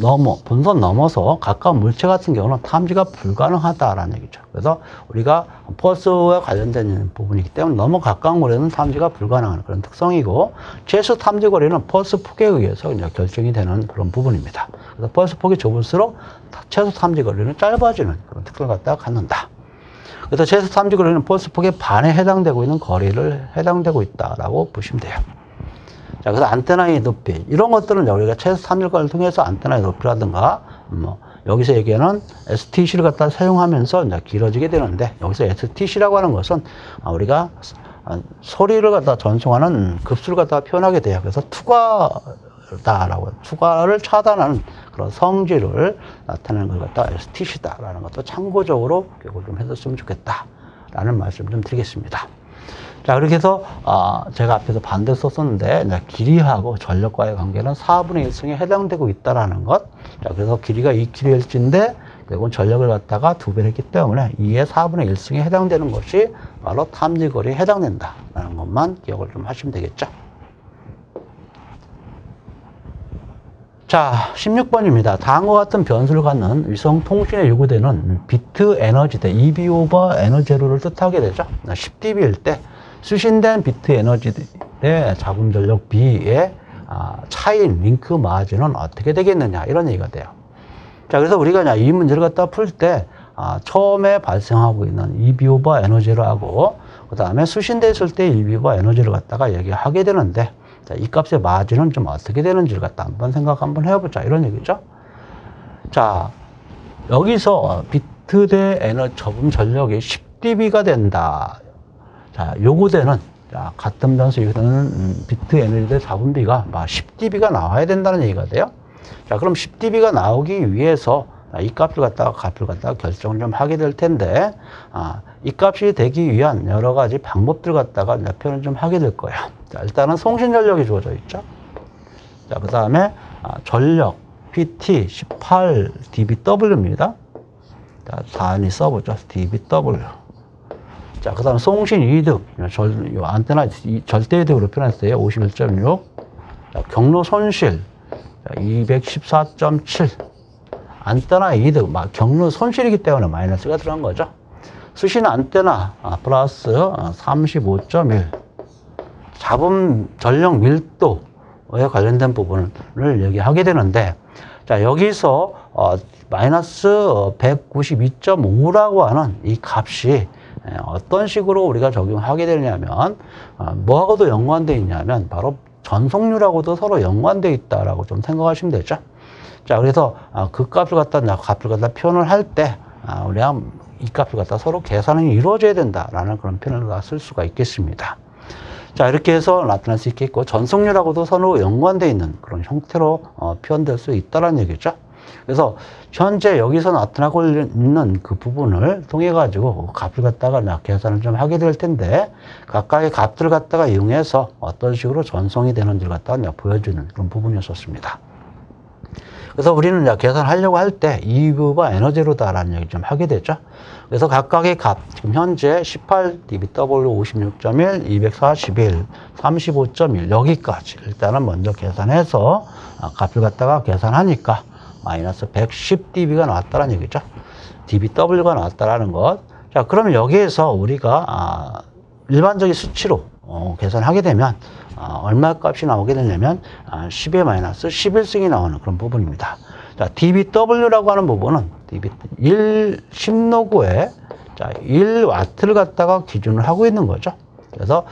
넘어서 가까운 물체 같은 경우는 탐지가 불가능하다라는 얘기죠. 그래서 우리가 펄스와 관련된 부분이기 때문에 너무 가까운 거리는 탐지가 불가능한 그런 특성이고, 최소 탐지거리는 펄스 폭에 의해서 이제 결정이 되는 그런 부분입니다. 그래서 펄스 폭이 좁을수록 최소 탐지거리는 짧아지는 그런 특성을 갖다가 갖는다. 그래서 최소 탐지거리는 펄스 폭의 반에 해당되고 있는 거리를 해당되고 있다라고 보시면 돼요. 자, 그래서 안테나의 높이, 이런 것들은 우리가 최소 탐지거리를 통해서 안테나의 높이라든가, 여기서 얘기하는 STC를 갖다 사용하면서 이제 길어지게 되는데, 여기서 STC라고 하는 것은 우리가 소리를 갖다 전송하는 급수를 갖다 표현하게 돼요. 그래서 투과를 차단하는 그런 성질을 나타내는 걸 갖다 STC다라는 것도 참고적으로 기억을 좀 해뒀으면 좋겠다라는 말씀 좀 드리겠습니다. 자, 그렇게 해서 제가 앞에서 반대로 썼었는데, 이제 길이하고 전력과의 관계는 4분의 1승에 해당되고 있다라는 것. 자, 그래서 길이가 2km일지인데 결국은 전력을 갖다가 2배를 했기 때문에 2의 4분의 1승에 해당되는 것이 바로 탐지거리에 해당된다라는 것만 기억을 좀 하시면 되겠죠. 자, 16번입니다. 다음과 같은 변수를 갖는 위성 통신에 요구되는 비트 에너지대 EB 오버 에너제로를 뜻하게 되죠. 10dB일 때 수신된 비트 에너지 대 잡음 전력 B의 차이인 링크 마진은 어떻게 되겠느냐, 이런 얘기가 돼요. 자, 그래서 우리가 이 문제를 갖다 풀 때 처음에 발생하고 있는 EB 오버 에너지로하고 그 다음에 수신됐을 때 EB 오버 에너지를 갖다가 얘기하게 되는데, 자, 이 값의 마진은 좀 어떻게 되는지를 갖다 한번 생각 한번 해보자, 이런 얘기죠. 자, 여기서 비트 대 에너지 잡음 전력이 10dB가 된다. 자, 요구되는, 같은 변수 요구되는 비트 에너지 대 잡음비가 10dB가 나와야 된다는 얘기가 돼요. 자, 그럼 10dB가 나오기 위해서 이 값을 갖다가 결정을 좀 하게 될 텐데, 이 값이 되기 위한 여러 가지 방법들 갖다가 표현을 좀 하게 될 거예요. 자, 일단은 송신 전력이 주어져 있죠. 자, 그 다음에 전력 PT 18dBW입니다. 자, 단위 써보죠. dBW. 자, 그 다음 송신 이득, 안테나 절대 이득으로 표현했어요. 51.6. 자, 경로 손실 214.7. 안테나 이득, 경로 손실이기 때문에 마이너스가 들어간 거죠. 수신 안테나 플러스 35.1. 잡음 전력 밀도에 관련된 부분을 얘기하게 되는데, 자, 여기서 마이너스 192.5라고 하는 이 값이 어떤 식으로 우리가 적용하게 되냐면, 뭐하고도 연관되어 있냐면 바로 전속률하고도 서로 연관되어 있다라고 좀 생각하시면 되죠. 자, 그래서 그 값을 갖다 표현을 할 때 우리가 이 값을 갖다 서로 계산이 이루어져야 된다라는 그런 표현을 쓸 수가 있겠습니다. 자, 이렇게 해서 나타날 수 있겠고, 전속률하고도 서로 연관되어 있는 그런 형태로 표현될 수 있다는 얘기죠. 그래서 현재 여기서 나타나고 있는 그 부분을 통해 가지고 값을 갖다가 계산을 좀 하게 될 텐데, 각각의 값들을 갖다가 이용해서 어떤 식으로 전송이 되는지를 갖다가 보여주는 그런 부분이었습니다. 그래서 우리는 이제 계산하려고 할 때 EV가 에너지로다라는 얘기 좀 하게 되죠. 그래서 각각의 값, 지금 현재 18 dBW 56.1, 241, 35.1 여기까지 일단은 먼저 계산해서 값을 갖다가 계산하니까 마이너스 110 dB가 나왔다는 얘기죠. dBW가 나왔다라는 것. 자, 그러면 여기에서 우리가 일반적인 수치로 계산하게 되면 얼마 값이 나오게 되냐면 10의 마이너스 11승이 나오는 그런 부분입니다. 자, dBW라고 하는 부분은 10노구에 1W를 갖다가 기준을 하고 있는 거죠. 그래서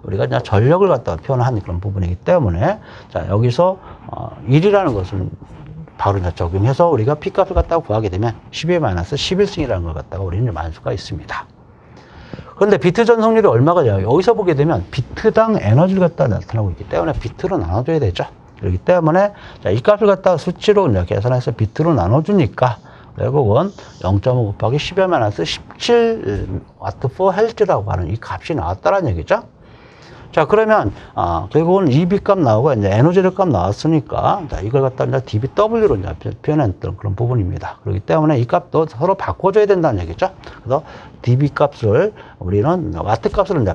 우리가 이제 전력을 갖다가 표현하는 그런 부분이기 때문에 자, 여기서 1이라는 것은 바로 이제 적용해서 우리가 P값을 갖다가 구하게 되면 10의 마이너스 11승이라는 걸 갖다가 우리는 알 수가 있습니다. 그런데 비트 전송률이 얼마가 돼요? 여기서 보게 되면 비트당 에너지를 갖다 나타나고 있기 때문에 비트로 나눠줘야 되죠. 그렇기 때문에 자, 이 값을 갖다가 수치로 이제 계산해서 비트로 나눠주니까 결국은 0.5 곱하기 10의 마이너스 17 와트 per Hz라고 하는 이 값이 나왔다는 얘기죠. 자, 그러면 결국은 EB 값 나오고 이제 에너지를 값 나왔으니까 자, 이걸 갖다 이제 dBW로 이제 표현했던 그런 부분입니다. 그렇기 때문에 이 값도 서로 바꿔줘야 된다는 얘기죠. 그래서 dB 값을 우리는 와트 값을 이제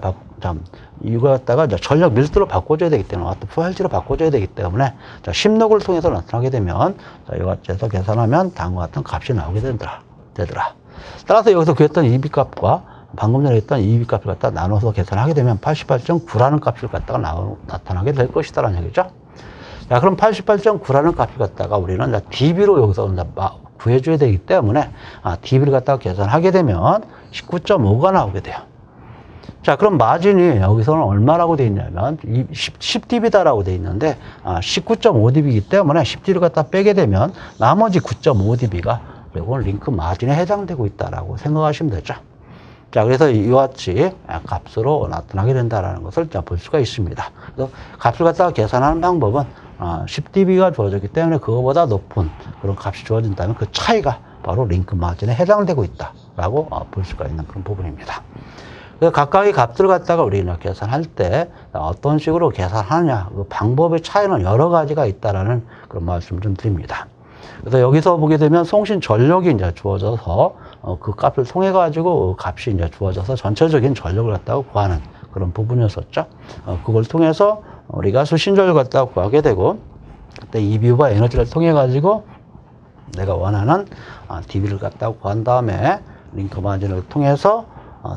이거 갖다가 이제 전력 밀도로 바꿔줘야 되기 때문에 와트 per Hz로 바꿔줘야 되기 때문에 자, 10록을 통해서 나타나게 되면 자, 이거 해서 계산하면 다음과 같은 값이 나오게 되더라. 따라서 여기서 구했던 EB 값과 방금 전에 했던 EB 값을 갖다 나눠서 계산하게 되면 88.9라는 값을 갖다가 나타나게 될 것이다라는 얘기죠. 자, 그럼 88.9라는 값을 갖다가 우리는 dB로 여기서 구해줘야 되기 때문에 dB를 갖다가 계산하게 되면 19.5가 나오게 돼요. 자, 그럼 마진이 여기서는 얼마라고 되어 있냐면 10dB다라고 되어 있는데 19.5dB이기 때문에 10dB를 갖다 빼게 되면 나머지 9.5dB가 결국은 링크 마진에 해당되고 있다라고 생각하시면 되죠. 자, 그래서 이와 같이 값으로 나타나게 된다는 것을 볼 수가 있습니다. 그래서 값을 갖다가 계산하는 방법은 10dB가 주어졌기 때문에 그거보다 높은 그런 값이 주어진다면 그 차이가 바로 링크 마진에 해당되고 있다라고 볼 수가 있는 그런 부분입니다. 그래서 각각의 값들을 갖다가 우리는 계산할 때 어떤 식으로 계산하느냐, 그 방법의 차이는 여러 가지가 있다라는 그런 말씀을 좀 드립니다. 그래서 여기서 보게 되면 송신 전력이 이제 주어져서 그 값을 통해 가지고 값이 이제 주어져서 전체적인 전력을 갖다가 구하는 그런 부분이었었죠. 그걸 통해서 우리가 수신전력을 갖다가 구하게 되고 그때 EB와 에너지를 통해 가지고 내가 원하는 dB를 갖다가 구한 다음에 링크 마진을 통해서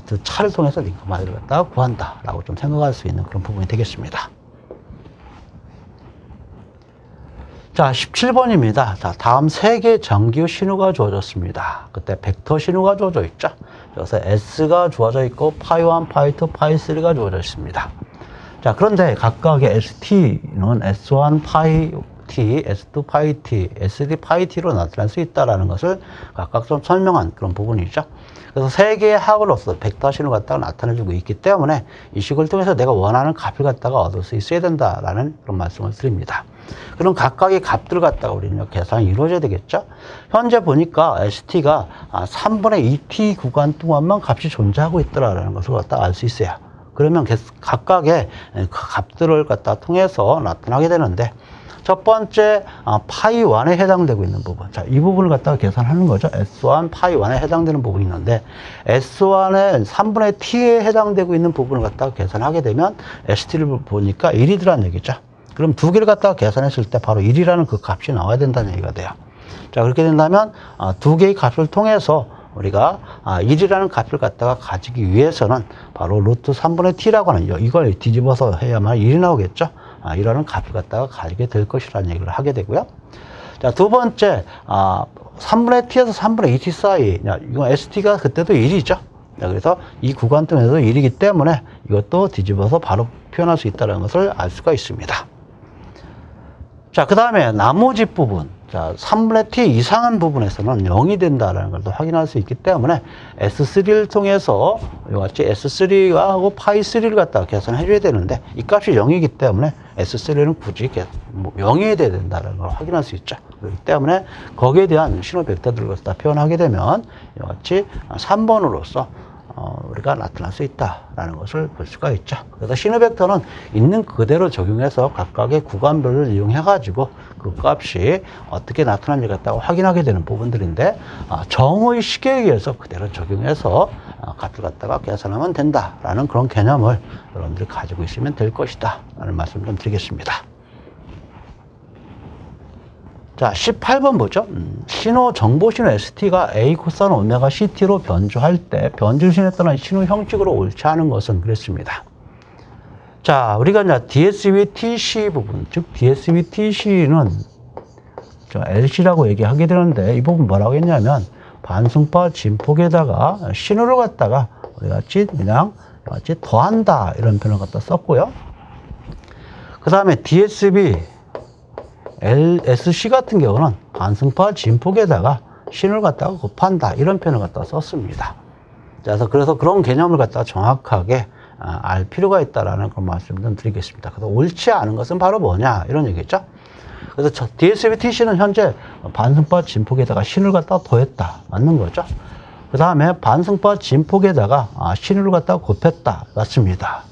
그 차를 통해서 링크 마진을 갖다가 구한다라고 좀 생각할 수 있는 그런 부분이 되겠습니다. 자, 17번입니다. 자, 다음 3개의 전기 신호가 주어졌습니다. 그때 벡터 신호가 주어져 있죠. 그래서 S가 주어져 있고 파이1, 파이2, 파이3가 주어져 있습니다. 자, 그런데 각각의 ST는 S1 파이 T, S2 파이 T, S3 파이 T로 나타날 수 있다는 것을 각각 좀 설명한 그런 부분이죠. 그래서 3개의 합으로서 벡터 신호가 갖다가 나타내주고 있기 때문에 이 식을 통해서 내가 원하는 값을 갖다가 얻을 수 있어야 된다라는 그런 말씀을 드립니다. 그럼 각각의 값들을 갖다가 우리는 계산이 이루어져야 되겠죠. 현재 보니까 ST가 3분의 2t 구간 동안만 값이 존재하고 있더라라는 것을 갖다가 알 수 있어요. 그러면 각각의 값들을 갖다가 통해서 나타나게 되는데 첫 번째 파이1에 해당되고 있는 부분, 자, 이 부분을 갖다가 계산하는 거죠. S1 파이1에 해당되는 부분이 있는데 S1의 3분의 t에 해당되고 있는 부분을 갖다가 계산하게 되면 ST를 보니까 1이더라는 얘기죠. 그럼 두 개를 갖다가 계산했을 때 바로 1이라는 그 값이 나와야 된다는 얘기가 돼요. 자, 그렇게 된다면 두 개의 값을 통해서 우리가 1이라는 값을 갖다가 가지기 위해서는 바로 루트 3분의 t라고 하는 이걸 뒤집어서 해야만 1이 나오겠죠. 이라는 값을 갖다가 가지게 될 것이라는 얘기를 하게 되고요. 자, 두 번째 3분의 t에서 3분의 2t 사이, 이건 ST가 그때도 1이죠. 그래서 이 구간 동에서 1이기 때문에 이것도 뒤집어서 바로 표현할 수 있다는 것을 알 수가 있습니다. 자, 그 다음에 나머지 부분, 자, 3분의 t 이상한 부분에서는 0이 된다는 걸 또 확인할 수 있기 때문에 S3를 통해서 이와 같이 S3하고 파이3를 갖다가 계산해 줘야 되는데 이 값이 0이기 때문에 S3는 굳이 0이 돼야 된다는 걸 확인할 수 있죠. 그렇기 때문에 거기에 대한 신호 벡터들을 갖다 표현하게 되면 이와 같이 3번으로서 우리가 나타날 수 있다라는 것을 볼 수가 있죠. 그래서 신호 벡터는 있는 그대로 적용해서 각각의 구간별을 이용해 가지고 그 값이 어떻게 나타나는지 갖다가 확인하게 되는 부분들인데, 정의 시계에 의해서 그대로 적용해서 값을 갖다가 계산하면 된다라는 그런 개념을 여러분들이 가지고 있으면 될 것이다 라는 말씀 좀 드리겠습니다. 자, 18번 보죠. 신호, 정보 신호 ST가 A 코사인 오메가 CT로 변조할 때 변조신에 따른 신호 형식으로 옳지 않은 것은 그랬습니다. 자, 우리가 이제 DSB TC 부분, 즉 DSB TC는 LC라고 얘기하게 되는데, 이 부분 뭐라고 했냐면 반승파 진폭에다가 신호를 갖다가 우리 같이 그냥 같이 더한다 이런 표현을 갖다 썼고요. 그 다음에 DSB LSC 같은 경우는 반승파 진폭에다가 신호를 갖다가 곱한다 이런 표현을 갖다 썼습니다. 그래서 그런 개념을 갖다가 정확하게 알 필요가 있다라는 그런 말씀을 좀 드리겠습니다. 그래서 옳지 않은 것은 바로 뭐냐 이런 얘기죠. 그래서 DSB TC는 현재 반승파 진폭에다가 신호를 갖다가 더했다 맞는 거죠. 그 다음에 반승파 진폭에다가 신호를 갖다가 곱했다 맞습니다.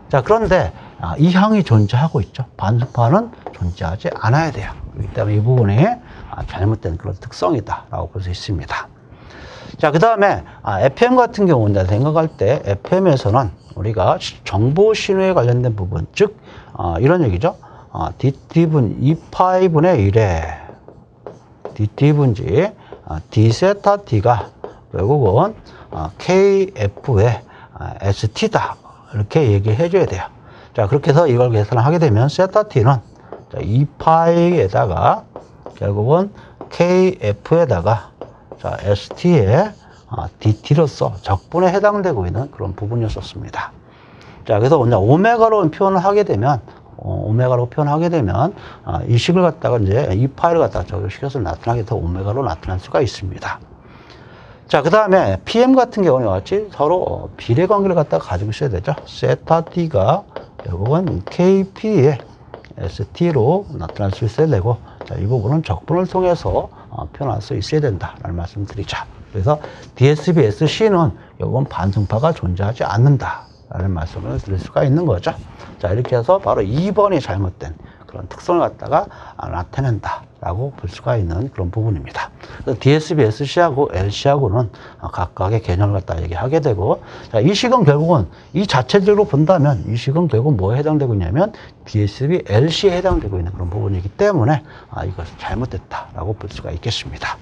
자, 그런데 이 항이 존재하고 있죠. 반승파는 존재하지 않아야 돼요. 그렇기 때문에 이 부분이 잘못된 그런 특성이다라고 볼 수 있습니다. 자, 그 다음에 FM 같은 경우는 생각할 때 FM에서는 우리가 정보 신호에 관련된 부분, 즉 이런 얘기죠. DT분 2파이분의 1에 DT분지 D세타 T가 결국은 KF의 ST다 이렇게 얘기해 줘야 돼요. 자, 그렇게 해서 이걸 계산을 하게 되면 세타 T는 2파이에다가 결국은 KF에다가 ST의 DT로서 적분에 해당되고 있는 그런 부분이었습니다. 자, 그래서 이제 오메가로 표현을 하게 되면 이 식을 갖다가 이제 2파이를 갖다가 적용시켜서 나타나게 더 오메가로 나타날 수가 있습니다. 자, 그 다음에 PM 같은 경우는 같이 서로 비례 관계를 갖다가 가지고 있어야 되죠. 세타 T가 결국은 KP의 ST로 나타날 수 있어야 되고, 자, 이 부분은 적분을 통해서 표현할 수 있어야 된다라는 말씀을 드리죠. 그래서 DSB SC는 결국은 반승파가 존재하지 않는다라는 말씀을 드릴 수가 있는 거죠. 자, 이렇게 해서 바로 2번이 잘못된 그런 특성을 갖다가 나타낸다라고 볼 수가 있는 그런 부분입니다. DSB SC하고 LC하고는 각각의 개념을 갖다 얘기하게 되고, 자, 이 식은 결국은 이 자체적으로 본다면 이 식은 결국 뭐에 해당되고 있냐면 DSB LC에 해당되고 있는 그런 부분이기 때문에 이것은 잘못됐다라고 볼 수가 있겠습니다.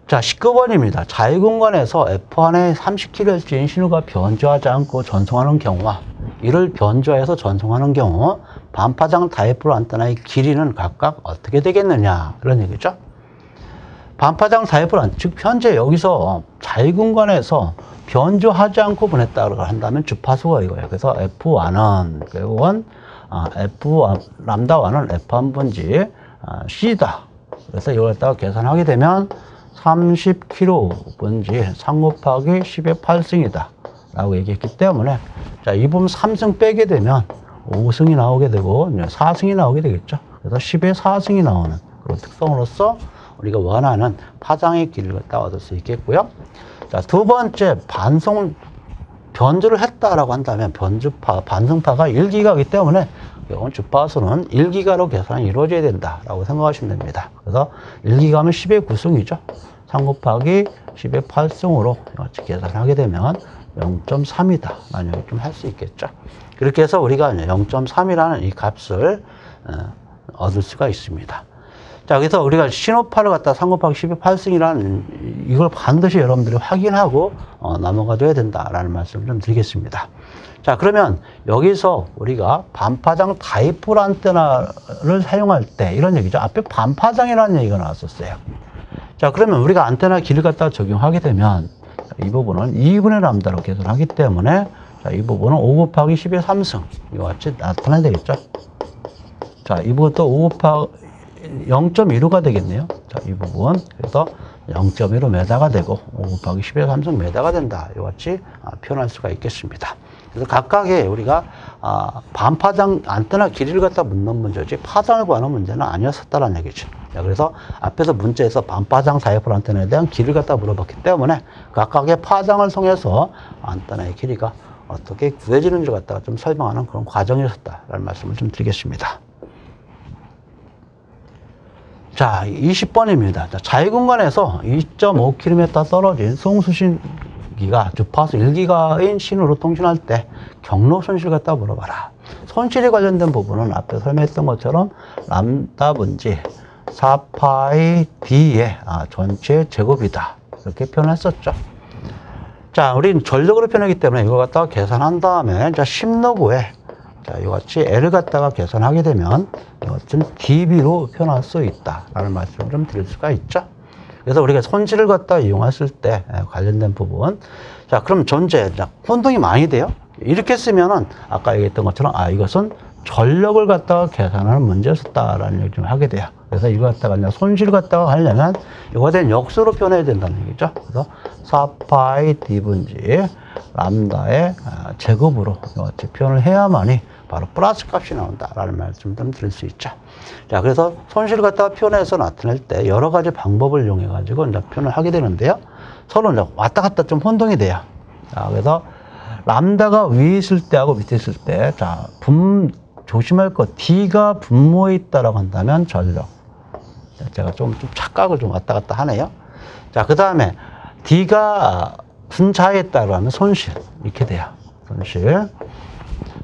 자, 19번입니다. 자유공간에서 F1의 30kHz인 신호가 변조하지 않고 전송하는 경우와 이를 변조해서 전송하는 경우 반파장 다이폴 안테나의 길이는 각각 어떻게 되겠느냐 이런 얘기죠. 반파장 다이폴 안테나, 즉 현재 여기서 자유공간에서 변조하지 않고 보냈다고 한다면 주파수가 이거예요. 그래서 F1은 결국은 람다1은 F1분지 C다. 그래서 이걸 갖다가 계산하게 되면 30kV분지 3 곱하기 10의 8승이다 라고 얘기했기 때문에, 자, 이 부분 3승 빼게 되면 5승이 나오게 되고 4승이 나오게 되겠죠. 그래서 10의 4승이 나오는 그런 특성으로서 우리가 원하는 파장의 길이를 갖다 얻을 수 있겠고요. 자, 두 번째, 변조를 했다라고 한다면 반승파가 1기가이기 때문에 이건 주파수는 1기가로 계산이 이루어져야 된다라고 생각하시면 됩니다. 그래서 1기가면 10의 9승이죠. 3 곱하기 10의 8승으로 같이 계산하게 되면 0.3이다 라는 얘기 좀 할 수 있겠죠. 그렇게 해서 우리가 0.3이라는 이 값을 얻을 수가 있습니다. 자, 그래서 우리가 신호파를 갖다 3 곱하기 10의 8승이라는 이걸 반드시 여러분들이 확인하고 넘어가줘야 된다라는 말씀을 좀 드리겠습니다. 자, 그러면 여기서 우리가 반파장 다이폴 안테나를 사용할 때 이런 얘기죠. 앞에 반파장이라는 얘기가 나왔었어요. 자, 그러면 우리가 안테나 길을 갖다 적용하게 되면 이 부분은 2분의 람다로 계산하기 때문에, 자, 이 부분은 5 곱하기 10의 3승 이와 같이 나타나야 되겠죠. 자, 이 부분도 5 곱하기 0.15가 되겠네요. 자, 이 부분. 그래서 0.15 메다가 되고 5 곱하기 10의 3승 메다가 된다. 이와 같이 표현할 수가 있겠습니다. 그래서 각각의 우리가 반파장 안테나 길이를 갖다 묻는 문제지 파장을 구하는 문제는 아니었었다는 얘기죠. 그래서 앞에서 문제에서 반파장 다이폴 안테나에 대한 길이를 갖다 물어봤기 때문에 각각의 파장을 통해서 안테나의 길이가 어떻게 구해지는지 갖다가 좀 설명하는 그런 과정이었다라는 말씀을 좀 드리겠습니다. 자, 20번입니다. 자유 공간에서 2.5km 떨어진 송수신기가 주파수 1기가인 신호로 통신할 때 경로 손실 갖다 물어봐라. 손실에 관련된 부분은 앞에 설명했던 것처럼 람다 분지 4파이 D의 전체 제곱이다. 이렇게 표현했었죠. 자, 우리는 전력으로 표현하기 때문에 이걸 갖다가 계산한 다음에 자, 10로그에 자, 이와 같이 L을 갖다가 계산하게 되면 이것은 dB로 표현할 수 있다라는 말씀을 좀 드릴 수가 있죠. 그래서 우리가 손실을 갖다 이용했을 때 관련된 부분. 자, 그럼 전제, 혼동이 많이 돼요. 이렇게 쓰면은 아까 얘기했던 것처럼 이것은 전력을 갖다가 계산하는 문제였다라는 얘기를 좀 하게 돼요. 그래서 이거 갖다가 그냥 손실을 갖다가 하려면 이거에 대한 역수로 표현해야 된다는 얘기죠. 그래서 4파이 D분지 람다의 제곱으로 이렇게 표현을 해야만이 바로 플러스 값이 나온다라는 말씀 좀 드릴 수 있죠. 자, 그래서 손실을 갖다가 표현해서 나타낼 때 여러 가지 방법을 이용해 가지고 이제 표현을 하게 되는데요. 서로 이제 왔다 갔다 좀 혼동이 돼요. 자, 그래서 람다가 위에 있을 때하고 밑에 있을 때, 자, 조심할 것, D가 분모에 있다라고 한다면 전력. 제가 좀 착각을 좀 왔다 갔다 하네요. 자, 그 다음에 D가 분자에 있다고 하면 손실. 이렇게 돼요. 손실.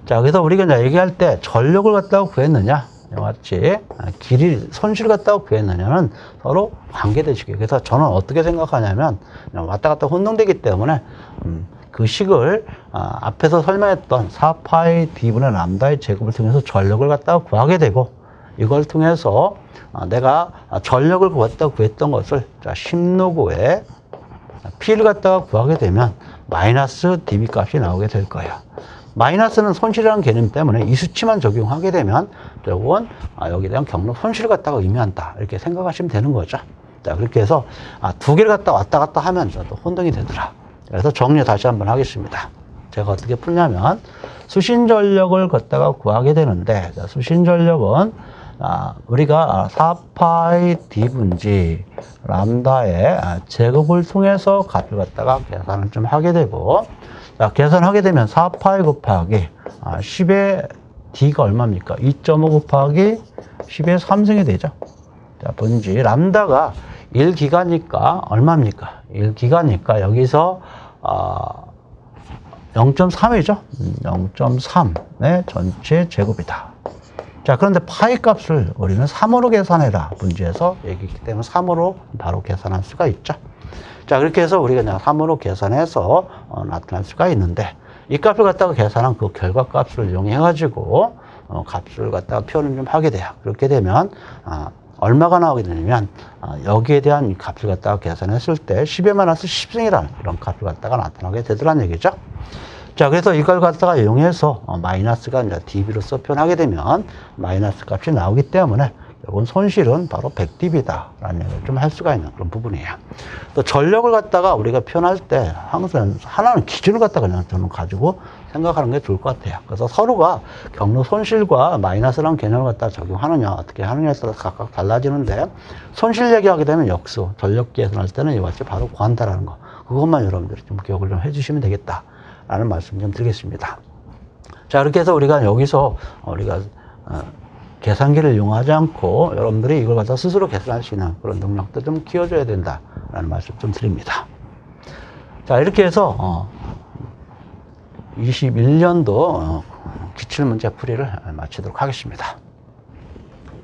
자, 그래서 우리가 이제 얘기할 때 전력을 갖다가 구했느냐, 같이 손실을 갖다가 구했느냐는 서로 관계되시게. 그래서 저는 어떻게 생각하냐면 왔다 갔다 혼동되기 때문에 그 식을 앞에서 설명했던 4파이 D분의 람다의 제곱을 통해서 전력을 갖다가 구하게 되고 이걸 통해서 내가 전력을 구했던 것을 10로그에 P를 갖다가 구하게 되면 마이너스 dB 값이 나오게 될 거예요. 마이너스는 손실이라는 개념 때문에 이 수치만 적용하게 되면 결국은 여기에 대한 경로 손실을 갖다가 의미한다. 이렇게 생각하시면 되는 거죠. 자, 그렇게 해서 두 개를 갖다 왔다 갔다 하면 또 혼동이 되더라. 그래서 정리 다시 한번 하겠습니다. 제가 어떻게 풀냐면 수신전력을 갖다가 구하게 되는데 수신전력은 우리가 4파이 D분지 람다의 제곱을 통해서 값을 갖다가 계산을 좀 하게 되고 자, 계산하게 되면 4파이 곱하기 10의 D가 얼마입니까? 2.5 곱하기 10의 3승이 되죠. 자, 분지 람다가 1기가니까 얼마입니까? 1기가니까 여기서 0.3이죠. 0.3의 전체 제곱이다. 자, 그런데 파이 값을 우리는 3으로 계산해라. 문제에서 얘기했기 때문에 3으로 바로 계산할 수가 있죠. 자, 그렇게 해서 우리가 그냥 3으로 계산해서 나타날 수가 있는데 이 값을 갖다가 계산한 그 결과값을 이용해가지고 값을 갖다가 표현을 좀 하게 돼요. 그렇게 되면 얼마가 나오게 되냐면 여기에 대한 값을 갖다가 계산했을 때 10의 마이너스 10승이라는 이런 값을 갖다가 나타나게 되더라는 얘기죠. 자, 그래서 이걸 갖다가 이용해서 마이너스가 이제 dB로서 표현하게 되면 마이너스 값이 나오기 때문에 이건 손실은 바로 100dB다라는 얘기를 좀 할 수가 있는 그런 부분이에요. 또 전력을 갖다가 우리가 표현할 때 항상 하나는 기준을 갖다가 그냥 저는 가지고 생각하는 게 좋을 것 같아요. 그래서 서로가 경로 손실과 마이너스라는 개념을 갖다 적용하느냐 어떻게 하느냐에 따라서 각각 달라지는데 손실 얘기하게 되면 역수, 전력 계산할 때는 이와 같이 바로 구한다라는 거. 그것만 여러분들이 좀 기억을 좀 해주시면 되겠다라는 말씀 좀 드리겠습니다. 자, 이렇게 해서 우리가 여기서 우리가 계산기를 이용하지 않고 여러분들이 이걸 갖다 스스로 계산할 수 있는 그런 능력도 좀 키워줘야 된다라는 말씀 좀 드립니다. 자, 이렇게 해서 21년도 기출문제 풀이를 마치도록 하겠습니다.